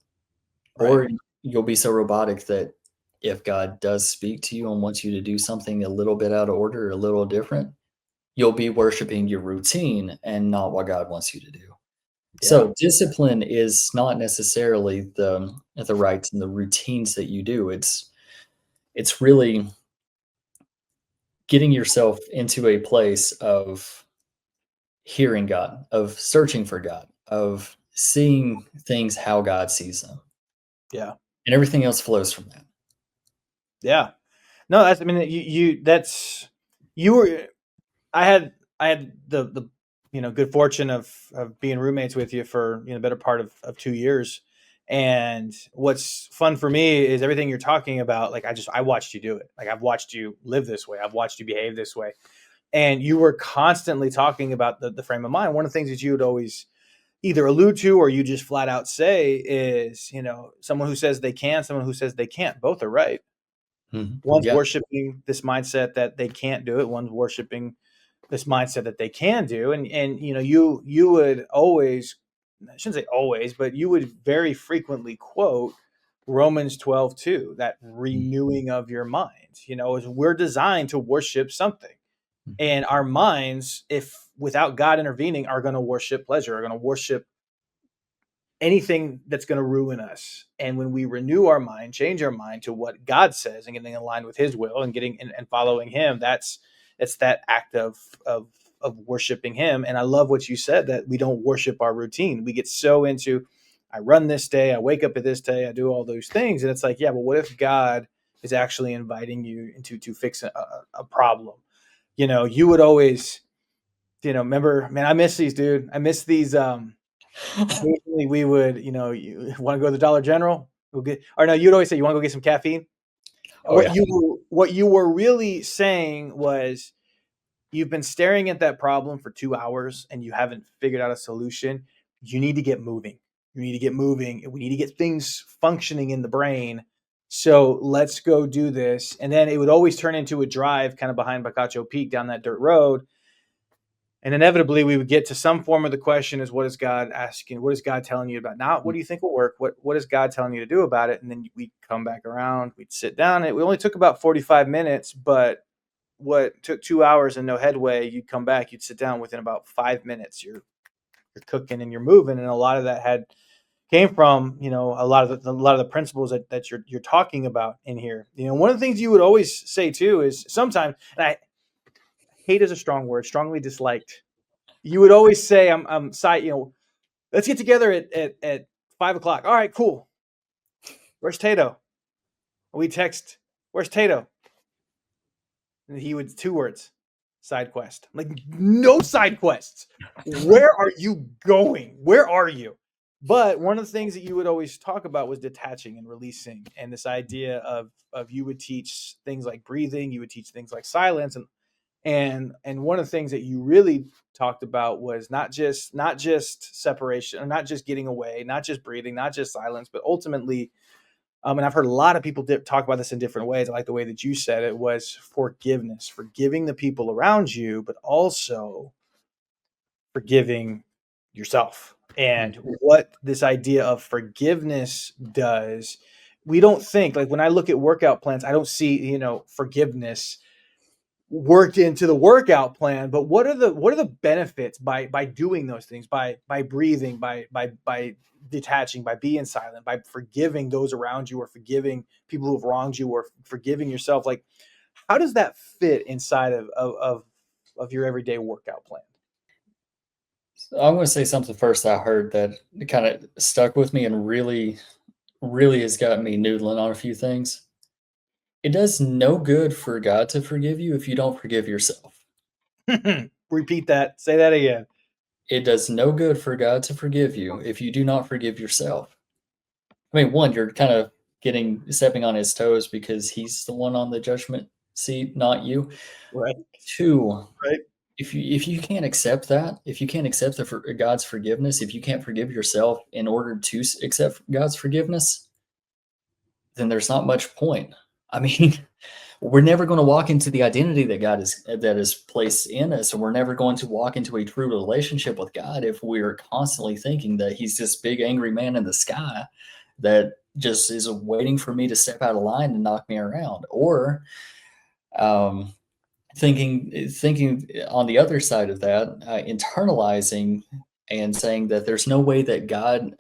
Right. Or you'll be so robotic that if God does speak to you and wants you to do something a little bit out of order, a little different, you'll be worshiping your routine and not what God wants you to do. Yeah. So discipline is not necessarily the rites and the routines that you do. It's really getting yourself into a place of hearing God, of searching for God, of seeing things how God sees them. Yeah. And everything else flows from that. Yeah. No, that's. I mean, you. That's you were. I had the good fortune of being roommates with you for better part of 2 years, And what's fun for me is everything you're talking about. Like I watched you do it. Like I've watched you live this way. I've watched you behave this way. And you were constantly talking about the frame of mind. One of the things that you would always either allude to or you just flat out say is, someone who says they can, someone who says they can't. Both are right. One's Yeah. worshiping this mindset that they can't do it. One's worshiping this mindset that they can do. And you would always, I shouldn't say always, but you would very frequently quote Romans 12:2, that renewing of your mind. Is we're designed to worship something. And our minds, if without God intervening, are going to worship pleasure, are going to worship anything that's going to ruin us. And when we renew our mind, change our mind to what God says and getting in line with his will and getting and following him, it's that act of worshiping him. And I love what you said, that we don't worship our routine. We get so into, I run this day, I wake up at this day, I do all those things. And it's like, yeah, but what if God is actually inviting you into to fix a problem? You would always, remember, man, I miss these, dude. I miss these. Occasionally we would, you want to go to the Dollar General? We'll get, or no, you'd always say, you want to go get some caffeine? Oh yeah. What you were really saying was, you've been staring at that problem for 2 hours and you haven't figured out a solution. You need to get moving. You need to get moving. We need to get things functioning in the brain. So let's go do this. And then it would always turn into a drive kind of behind Bacacho Peak down that dirt road. And inevitably we would get to some form of the question is, what is God asking? What is God telling you about? Not what do you think will work? What is God telling you to do about it? And then we'd come back around, we'd sit down. It only took about 45 minutes, but what took 2 hours and no headway, you'd come back, you'd sit down within about 5 minutes. You're cooking and you're moving. And a lot of that came from, a lot of the principles that you're talking about in here. One of the things you would always say too is sometimes, and I hate is a strong word, strongly disliked. You would always say, I'm side, let's get together at 5 o'clock. All right, cool. Where's Tato? We text, where's Tato? And he would, 2 words, side quest. I'm like, no side quests. Where are you going? Where are you? But one of the things that you would always talk about was detaching and releasing, and this idea of you would teach things like breathing, you would teach things like silence, and one of the things that you really talked about was not just separation, or not just getting away, not just breathing, not just silence, but ultimately, and I've heard a lot of people talk about this in different ways. I like the way that you said it, was forgiveness, forgiving the people around you, but also forgiving yourself. And what this idea of forgiveness does, we don't think, like when I look at workout plans, I don't see, forgiveness worked into the workout plan. But what are the benefits by doing those things, by breathing, by detaching, by being silent, by forgiving those around you, or forgiving people who have wronged you, or forgiving yourself? Like, how does that fit inside of your everyday workout plan? I'm going to say something first I heard that kind of stuck with me and really, really has got me noodling on a few things. It does no good for God to forgive you if you don't forgive yourself. Repeat that. Say that again. It does no good for God to forgive you if you do not forgive yourself. I mean, one, you're kind of stepping on his toes because he's the one on the judgment seat, not you. Right. Two, Right. if you can't accept that, if you can't accept God's forgiveness, if you can't forgive yourself in order to accept God's forgiveness, then there's not much point. I mean, we're never going to walk into the identity that is placed in us, and we're never going to walk into a true relationship with God if we're constantly thinking that he's this big angry man in the sky that just is waiting for me to step out of line and knock me around, or um, thinking on the other side of that, internalizing and saying that there's no way that God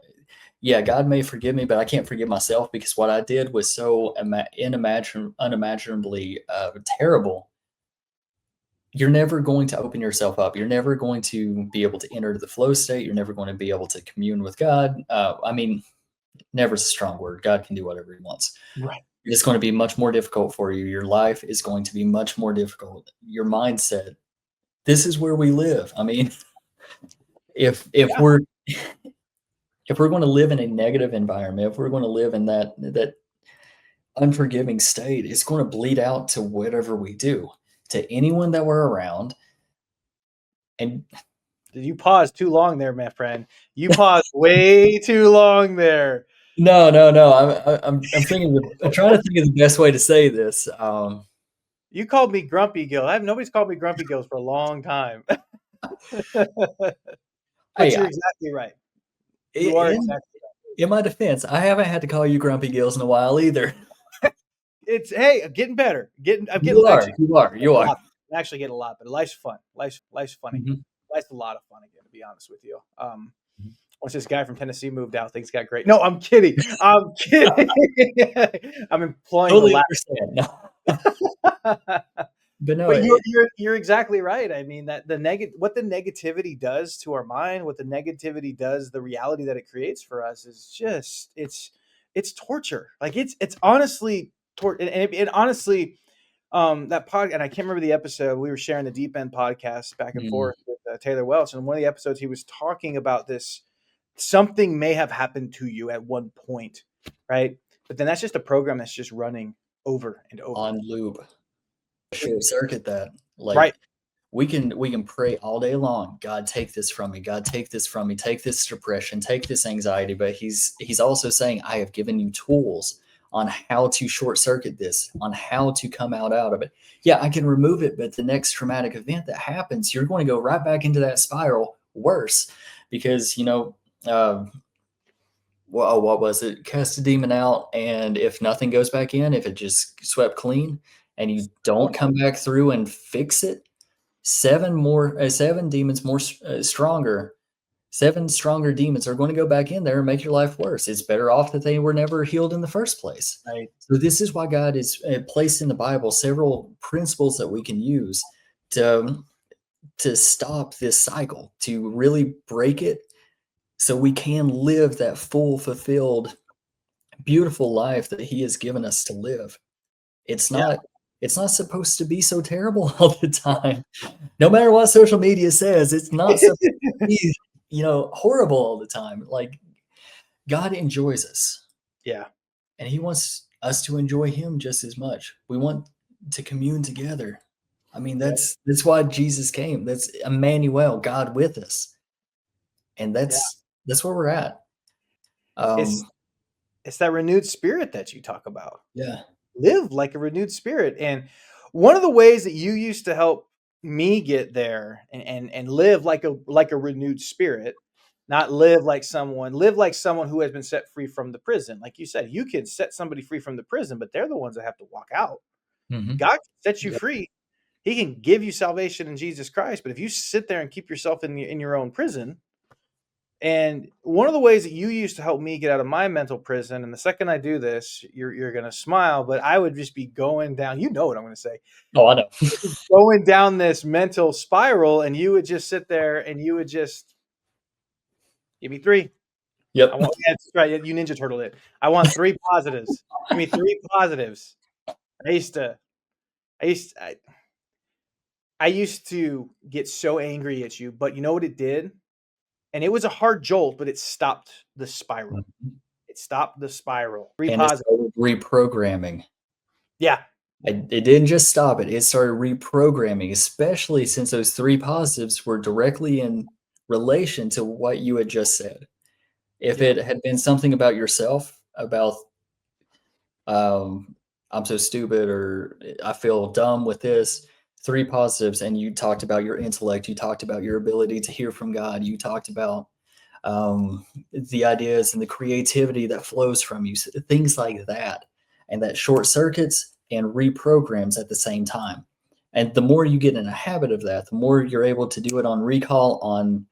may forgive me, but I can't forgive myself because what I did was so unimaginably terrible. You're never going to open yourself up. You're never going to be able to enter the flow state. You're never going to be able to commune with God. I mean, never is a strong word. God can do whatever he wants. Right. It's going to be much more difficult for you. Your life is going to be much more difficult. Your mindset. This is where we live. I mean, if Yeah. we're if we're going to live in a negative environment, if we're going to live in that unforgiving state, it's going to bleed out to whatever we do, to anyone that we're around. And Did you pause too long there, my friend? You paused way too long there. no, I'm thinking. I'm trying to think of the best way to say this. You called me Grumpy Gil. Nobody's called me Grumpy Gills for a long time. But Hey, you're exactly right. You are in exactly in my defense, I haven't had to call you Grumpy Gills in a while either. right. I'm getting better. I'm getting You are, actually you are, getting you a are. lot. I'm actually getting a lot better. Life's fun. Life's fun again. Mhm. Life's a lot of fun again, to be honest with you. Once this guy from Tennessee moved out, things got great. No, I'm kidding. I'm kidding. I'm employing the Totally laugh. understand. No. But no, But you're exactly right. I mean that what the negativity does to our mind, what the negativity does, the reality that it creates for us is just it's torture. Like it's honestly torture. And honestly, that pod, and I can't remember the episode. We were sharing the Deep End podcast back and mm, forth with Taylor Welch, and in one of the episodes he was talking about this. Something may have happened to you at one point, right? But then that's just a program that's just running over and over. on loop, short circuit that. Like Right. we can pray all day long. God, take this from me. God, take this from me. Take this depression. Take this anxiety. But he's also saying, I have given you tools on how to short circuit this, on how to come out of it. Yeah, I can remove it, but the next traumatic event that happens, you're going to go right back into that spiral worse because uh, well, what was it? Cast a demon out, and if nothing goes back in, if it just swept clean, and you don't come back through and fix it, seven demons more stronger, seven stronger demons are going to go back in there and make your life worse. It's better off that they were never healed in the first place. Right. So this is why God has placed in the Bible several principles that we can use to to stop this cycle, to really break it, so we can live that full, fulfilled, beautiful life that He has given us to live. It's Yeah. not it's not supposed to be so terrible all the time. No matter what social media says, it's not supposed to be, horrible all the time. Like God enjoys us Yeah. and He wants us to enjoy Him just as much. We want to commune together. I mean, Yeah. that's why Jesus came. That's Emmanuel, God with us. And Yeah. that's where we're at. It's Um, it's that renewed spirit that you talk about. yeah. Live like a renewed spirit. And one of the ways that you used to help me get there and live like a renewed spirit, not live like someone who has been set free from the prison. Like you said, you can set somebody free from the prison, but they're the ones that have to walk out. Mhm. God sets you Yep. free. He can give you salvation in Jesus Christ, but if you sit there and keep yourself in your own prison, and one of the ways that you used to help me get out of my mental prison, and the second I do this, you're gonna smile, but I would just be going down. You know what I'm gonna say? Oh, I know. Going down this mental spiral, and you would just sit there and you would just give me three. I Yep. want yeah, that's right. You Ninja Turtle it. I want three positives. Give me three positives. I used to, I used, I used to get so angry at you, but you know what it did? And it was a hard jolt, but it stopped the spiral. Mhm. It stopped the spiral. Three And it positives. started reprogramming. Yeah. It didn't just stop it, it started reprogramming, especially since those 3 positives were directly in relation to what you had just said. If Yeah. it had been something about yourself, about, um, "I'm so stupid," or "I feel dumb with this," 3 positives, and you talked about your intellect, you talked about your ability to hear from God, you talked about, the ideas and the creativity that flows from you, things like that, and that short circuits and reprograms at the same time. And the more you get in a habit of that, the more you're able to do it on recall, on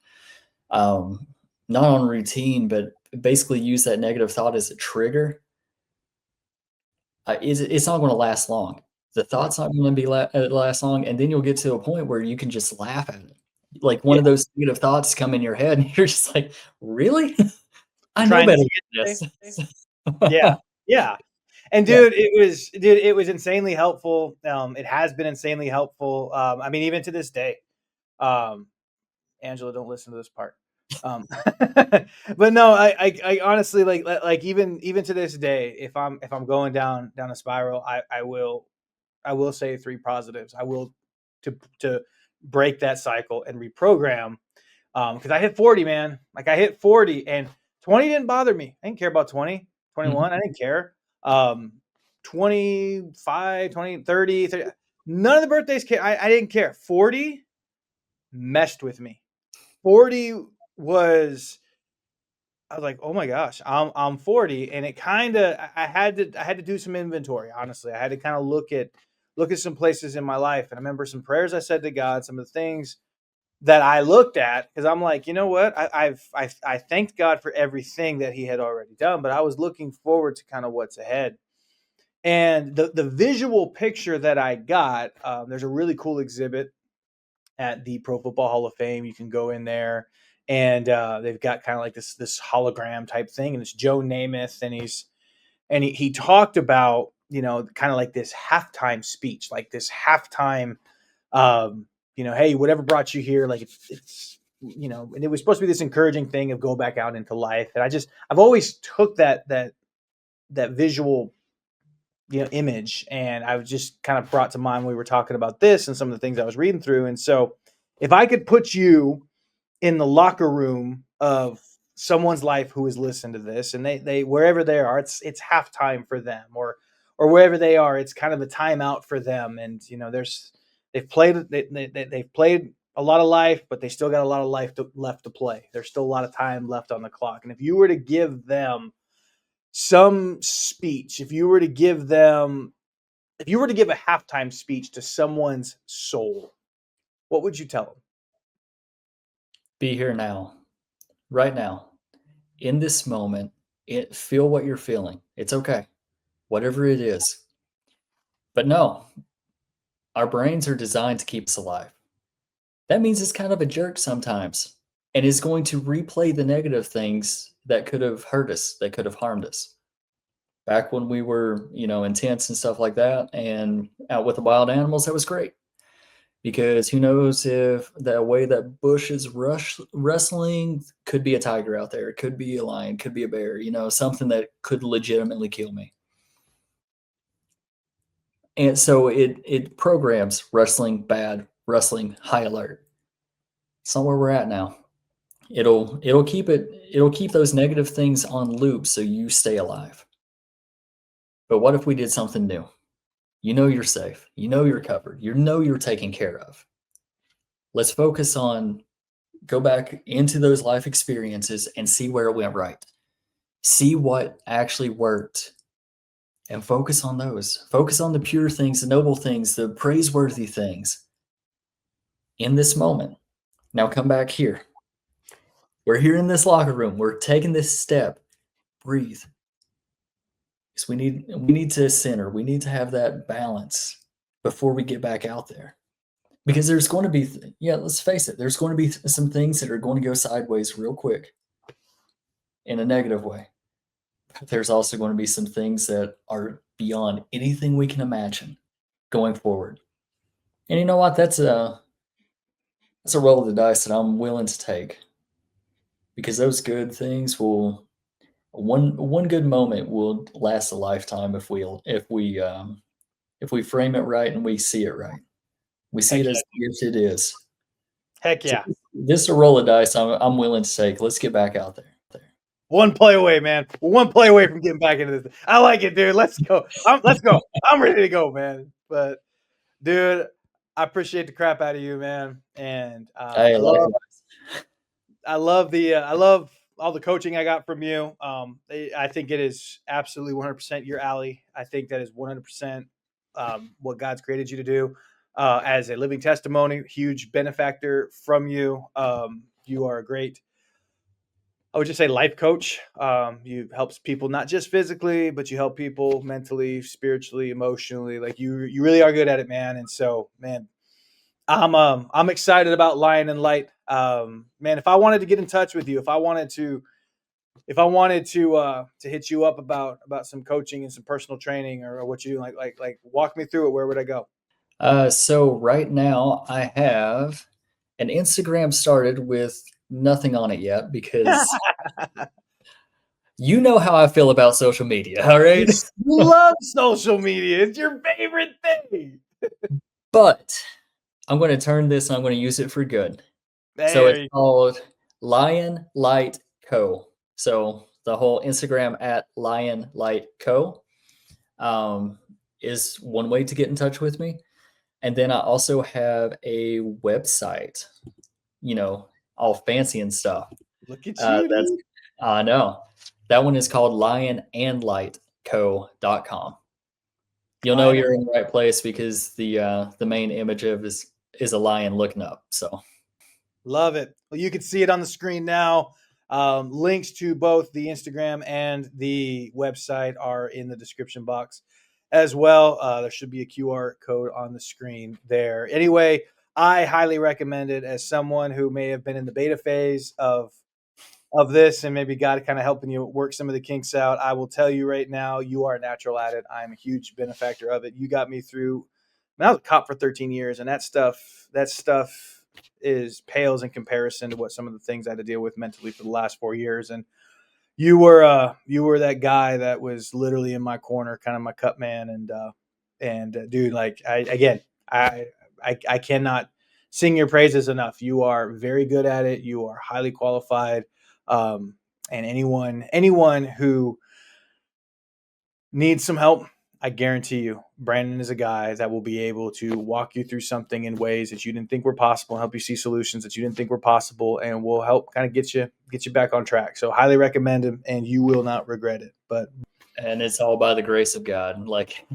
um, not on routine, but basically use that negative thought as a trigger. It's not going to last long. The Right. thought's not going to be last long, and then you'll get to a point where you can just laugh at it. Like one Yeah. of those negative thoughts come in your head, and you're just like, "Really? I know Trying to better see than it this." today. Yeah. Yeah. And Yeah. it was insanely helpful. It has been insanely helpful. I mean, even to this day. Um, Angela, don't listen to this part. Um, but no, I honestly like even to this day, if I'm going down a spiral, I will say three positives. I will to break that cycle and reprogram. Because I hit 40, man. Like I hit 40 and 20 didn't bother me. I didn't care about 20, Mhm. 21. I didn't care. 25, 20, 30, 30. None of the birthdays I didn't care. 40 messed with me. 40 was I was like, oh my gosh, I'm 40, and it kind of I had to do some inventory. Honestly, I had to kind of look at some places in my life, and I remember some prayers I said to God, some of the things that I looked at because I'm like, you know what, I thanked God for everything that He had already done, but I was looking forward to kind of what's ahead. And the visual picture that I got, there's a really cool exhibit at the Pro Football Hall of Fame. You can go in there, and they've got kind of like this hologram type thing, and it's Joe Namath, and he talked about kind of like this halftime speech, like this halftime, hey, whatever brought you here, like it's and it was supposed to be this encouraging thing of go back out into life, and I've always took that visual image, and I was just kind of brought to mind when we were talking about this and some of the things I was reading through. And so if I could put you in the locker room of someone's life who has listened to this, and they wherever they are, it's halftime for them, or wherever they are, it's kind of a timeout for them. And they've played a lot of life, but they still got a lot of life left to play. There's still a lot of time left on the clock, and if you were to give them some speech, if you were to give a halftime speech to someone's soul, what would you tell them? Be here now, right now, in this moment. Feel what you're feeling. It's okay, whatever it is. But no, our brains are designed to keep us alive. That means it's kind of a jerk sometimes and is going to replay the negative things that could have hurt us, that could have harmed us. Back when we were, intense and stuff like that and out with the wild animals, that was great. Because who knows if the way that Bush is wrestling could be a tiger out there, it could be a lion, could be a bear, something that could legitimately kill me. And so it programs wrestling bad, wrestling high alert. It's not where we're at now. It'll keep those negative things on loop so you stay alive. But what if we did something new? You know you're safe. You know you're covered. You know you're taken care of. Let's focus on go back into those life experiences and see where it went right. See what actually worked and focus on those. Focus on the pure things, the noble things, the praiseworthy things in this moment. Now come back here. We're here in this locker room. We're taking this step. Breathe. Because we need to center. We need to have that balance before we get back out there. Because there's going to be, let's face it, there's going to be some things that are going to go sideways real quick in a negative way. But there's also going to be some things that are beyond anything we can imagine going forward. And you know what? That's a roll of the dice that I'm willing to take because those good things will one good moment will last a lifetime if we frame it right and we see it right. We see Heck it yeah. as the gift it is. Heck So yeah. this is a roll of dice I'm willing to take. Let's get back out there. One play away, man. We're one play away from getting back into this. I like it, dude. Let's go. Let's go. I'm ready to go, man. But, dude, I appreciate the crap out of you, man. And Hey, likewise. I love all the coaching I got from you. I think it is absolutely 100% your alley. I think that is 100% what God's created you to do. As a living testimony, huge benefactor from you. You are a great, I would just say, life coach. You helps people not just physically, but you help people mentally, spiritually, emotionally. Like you really are good at it, man. And so, man, I'm excited about Lion and Light. Man, if I wanted to get in touch with you, if I wanted to hit you up about some coaching and some personal training or what you do, like walk me through it. Where would I go? So right now I have an Instagram started with nothing on it yet because you know how I feel about social media, all right? Love social media. It's your favorite thing. But I'm going to turn this and I'm going to use it for good. So There it's you called Lion Light Co. So the whole Instagram at Lion Light Co. Is one way to get in touch with me. And then I also have a website, all fancy and stuff. Look at you, That's dude. I know. That one is called lionandlightco.com. You'll know Lion. you're in the right place because the main image of is a lion looking up. So Love it. Well, you can see it on the screen now. Links to both the Instagram and the website are in the description box as well. There should be a QR code on the screen there. Anyway, I highly recommend it as someone who may have been in the beta phase of this and maybe God kind of helping you work some of the kinks out. I will tell you right now, you are a natural at it. I'm a huge benefactor of it. You got me through. I was a cop for 13 years, and that stuff is pales in comparison to what some of the things I had to deal with mentally for the last 4 years. And you were that guy that was literally in my corner, kind of my cut man. And dude, like I cannot sing your praises enough. You are very good at it. You are highly qualified. And anyone who needs some help, I guarantee you, Brandon is a guy that will be able to walk you through something in ways that you didn't think were possible, and help you see solutions that you didn't think were possible, and will help kind of get you back on track. So highly recommend him, and you will not regret it. But and it's all by the grace of God. Like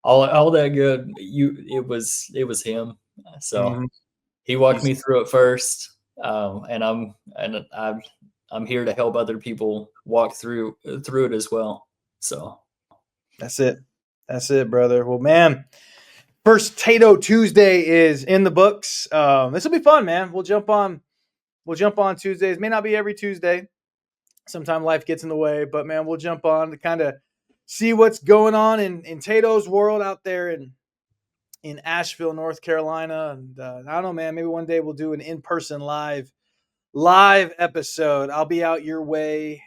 all that good, it was him. So he walked he's me through it first, and I'm here to help other people walk through it as well. So that's it, brother. Well, man, first Tato Tuesday is in the books. This will be fun, man. We'll jump on Tuesdays. May not be every Tuesday. Sometime life gets in the way, but man, we'll jump on to kind of see what's going on in Tato's world out there in Asheville, North Carolina. And I don't know, man, maybe one day we'll do an in-person live episode. I'll be out your way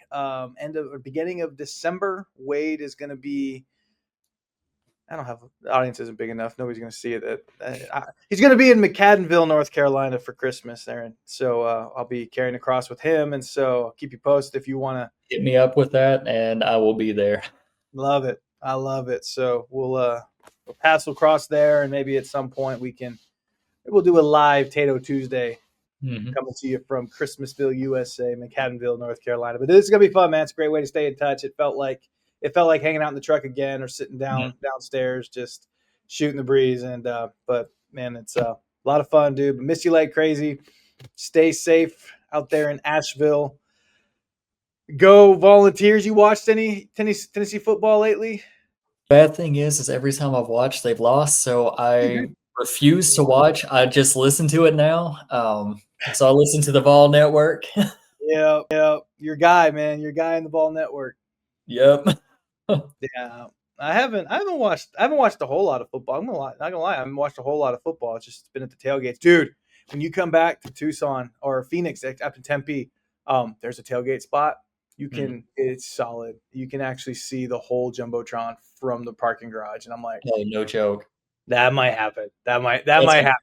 beginning of December. Wade is going to be, I don't have, the audience isn't big enough. Nobody's going to see it. He's going to be in McAdenville, North Carolina for Christmas, Aaron. So I'll be carrying a cross with him. And so I'll keep you posted if you want to. hit me up with that, and I will be there. Love it. I love it. So we'll pass across there, and maybe at some point we'll do a live Tato Tuesday coming to you from Christmasville, USA, McAdenville, North Carolina. But this is gonna be fun, man. It's a great way to stay in touch. It felt like hanging out in the truck again, or sitting downstairs, just shooting the breeze. And but man, it's a lot of fun, dude. But miss you like crazy. Stay safe out there in Asheville. Go Volunteers. You watched any Tennessee football lately? Bad thing is every time I've watched, they've lost, so I refuse to watch. I just listen to it now. So I listen to the Vol Network. Yeah. Your guy, man. Your guy in the Ball Network. Yep. Yeah. I haven't watched a whole lot of football. Not gonna lie, I haven't watched a whole lot of football. It's just been at the tailgates. Dude, when you come back to Tucson or Phoenix up in Tempe, there's a tailgate spot. It's solid. You can actually see the whole Jumbotron from the parking garage. And I'm like, Oh, no joke. that might happen. That might happen.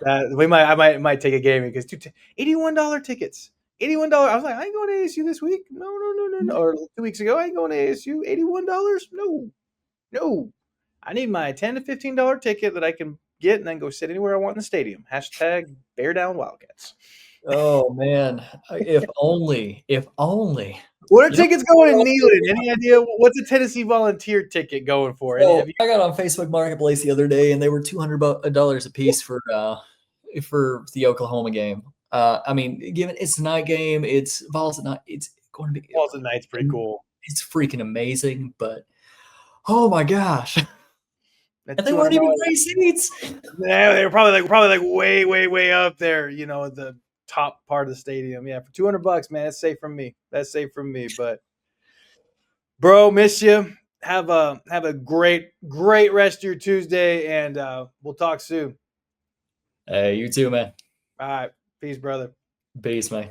I might take a game because $81 tickets. $81. I was like, I ain't going to ASU this week. No. Or 2 weeks ago, I ain't going to ASU. $81? No. I need my $10 to $15 ticket that I can get and then go sit anywhere I want in the stadium. Hashtag Bear Down Wildcats. Oh man, if only. What are tickets going in Neyland? Any idea? What's a Tennessee Volunteer ticket going for? So I got on Facebook Marketplace the other day, and they were $200 a piece for the Oklahoma game. I mean, given it's a night game, it's Vols at night. It's going to be Balls at Night's pretty cool. It's freaking amazing, but oh my gosh, and they weren't even great seats. Yeah, they were probably like way up there. The top part of the stadium. Yeah, for $200, man, that's safe from me. But bro, miss you. Have a great rest of your Tuesday, and we'll talk soon. Hey, you too, man. All right, peace, brother. Peace, May.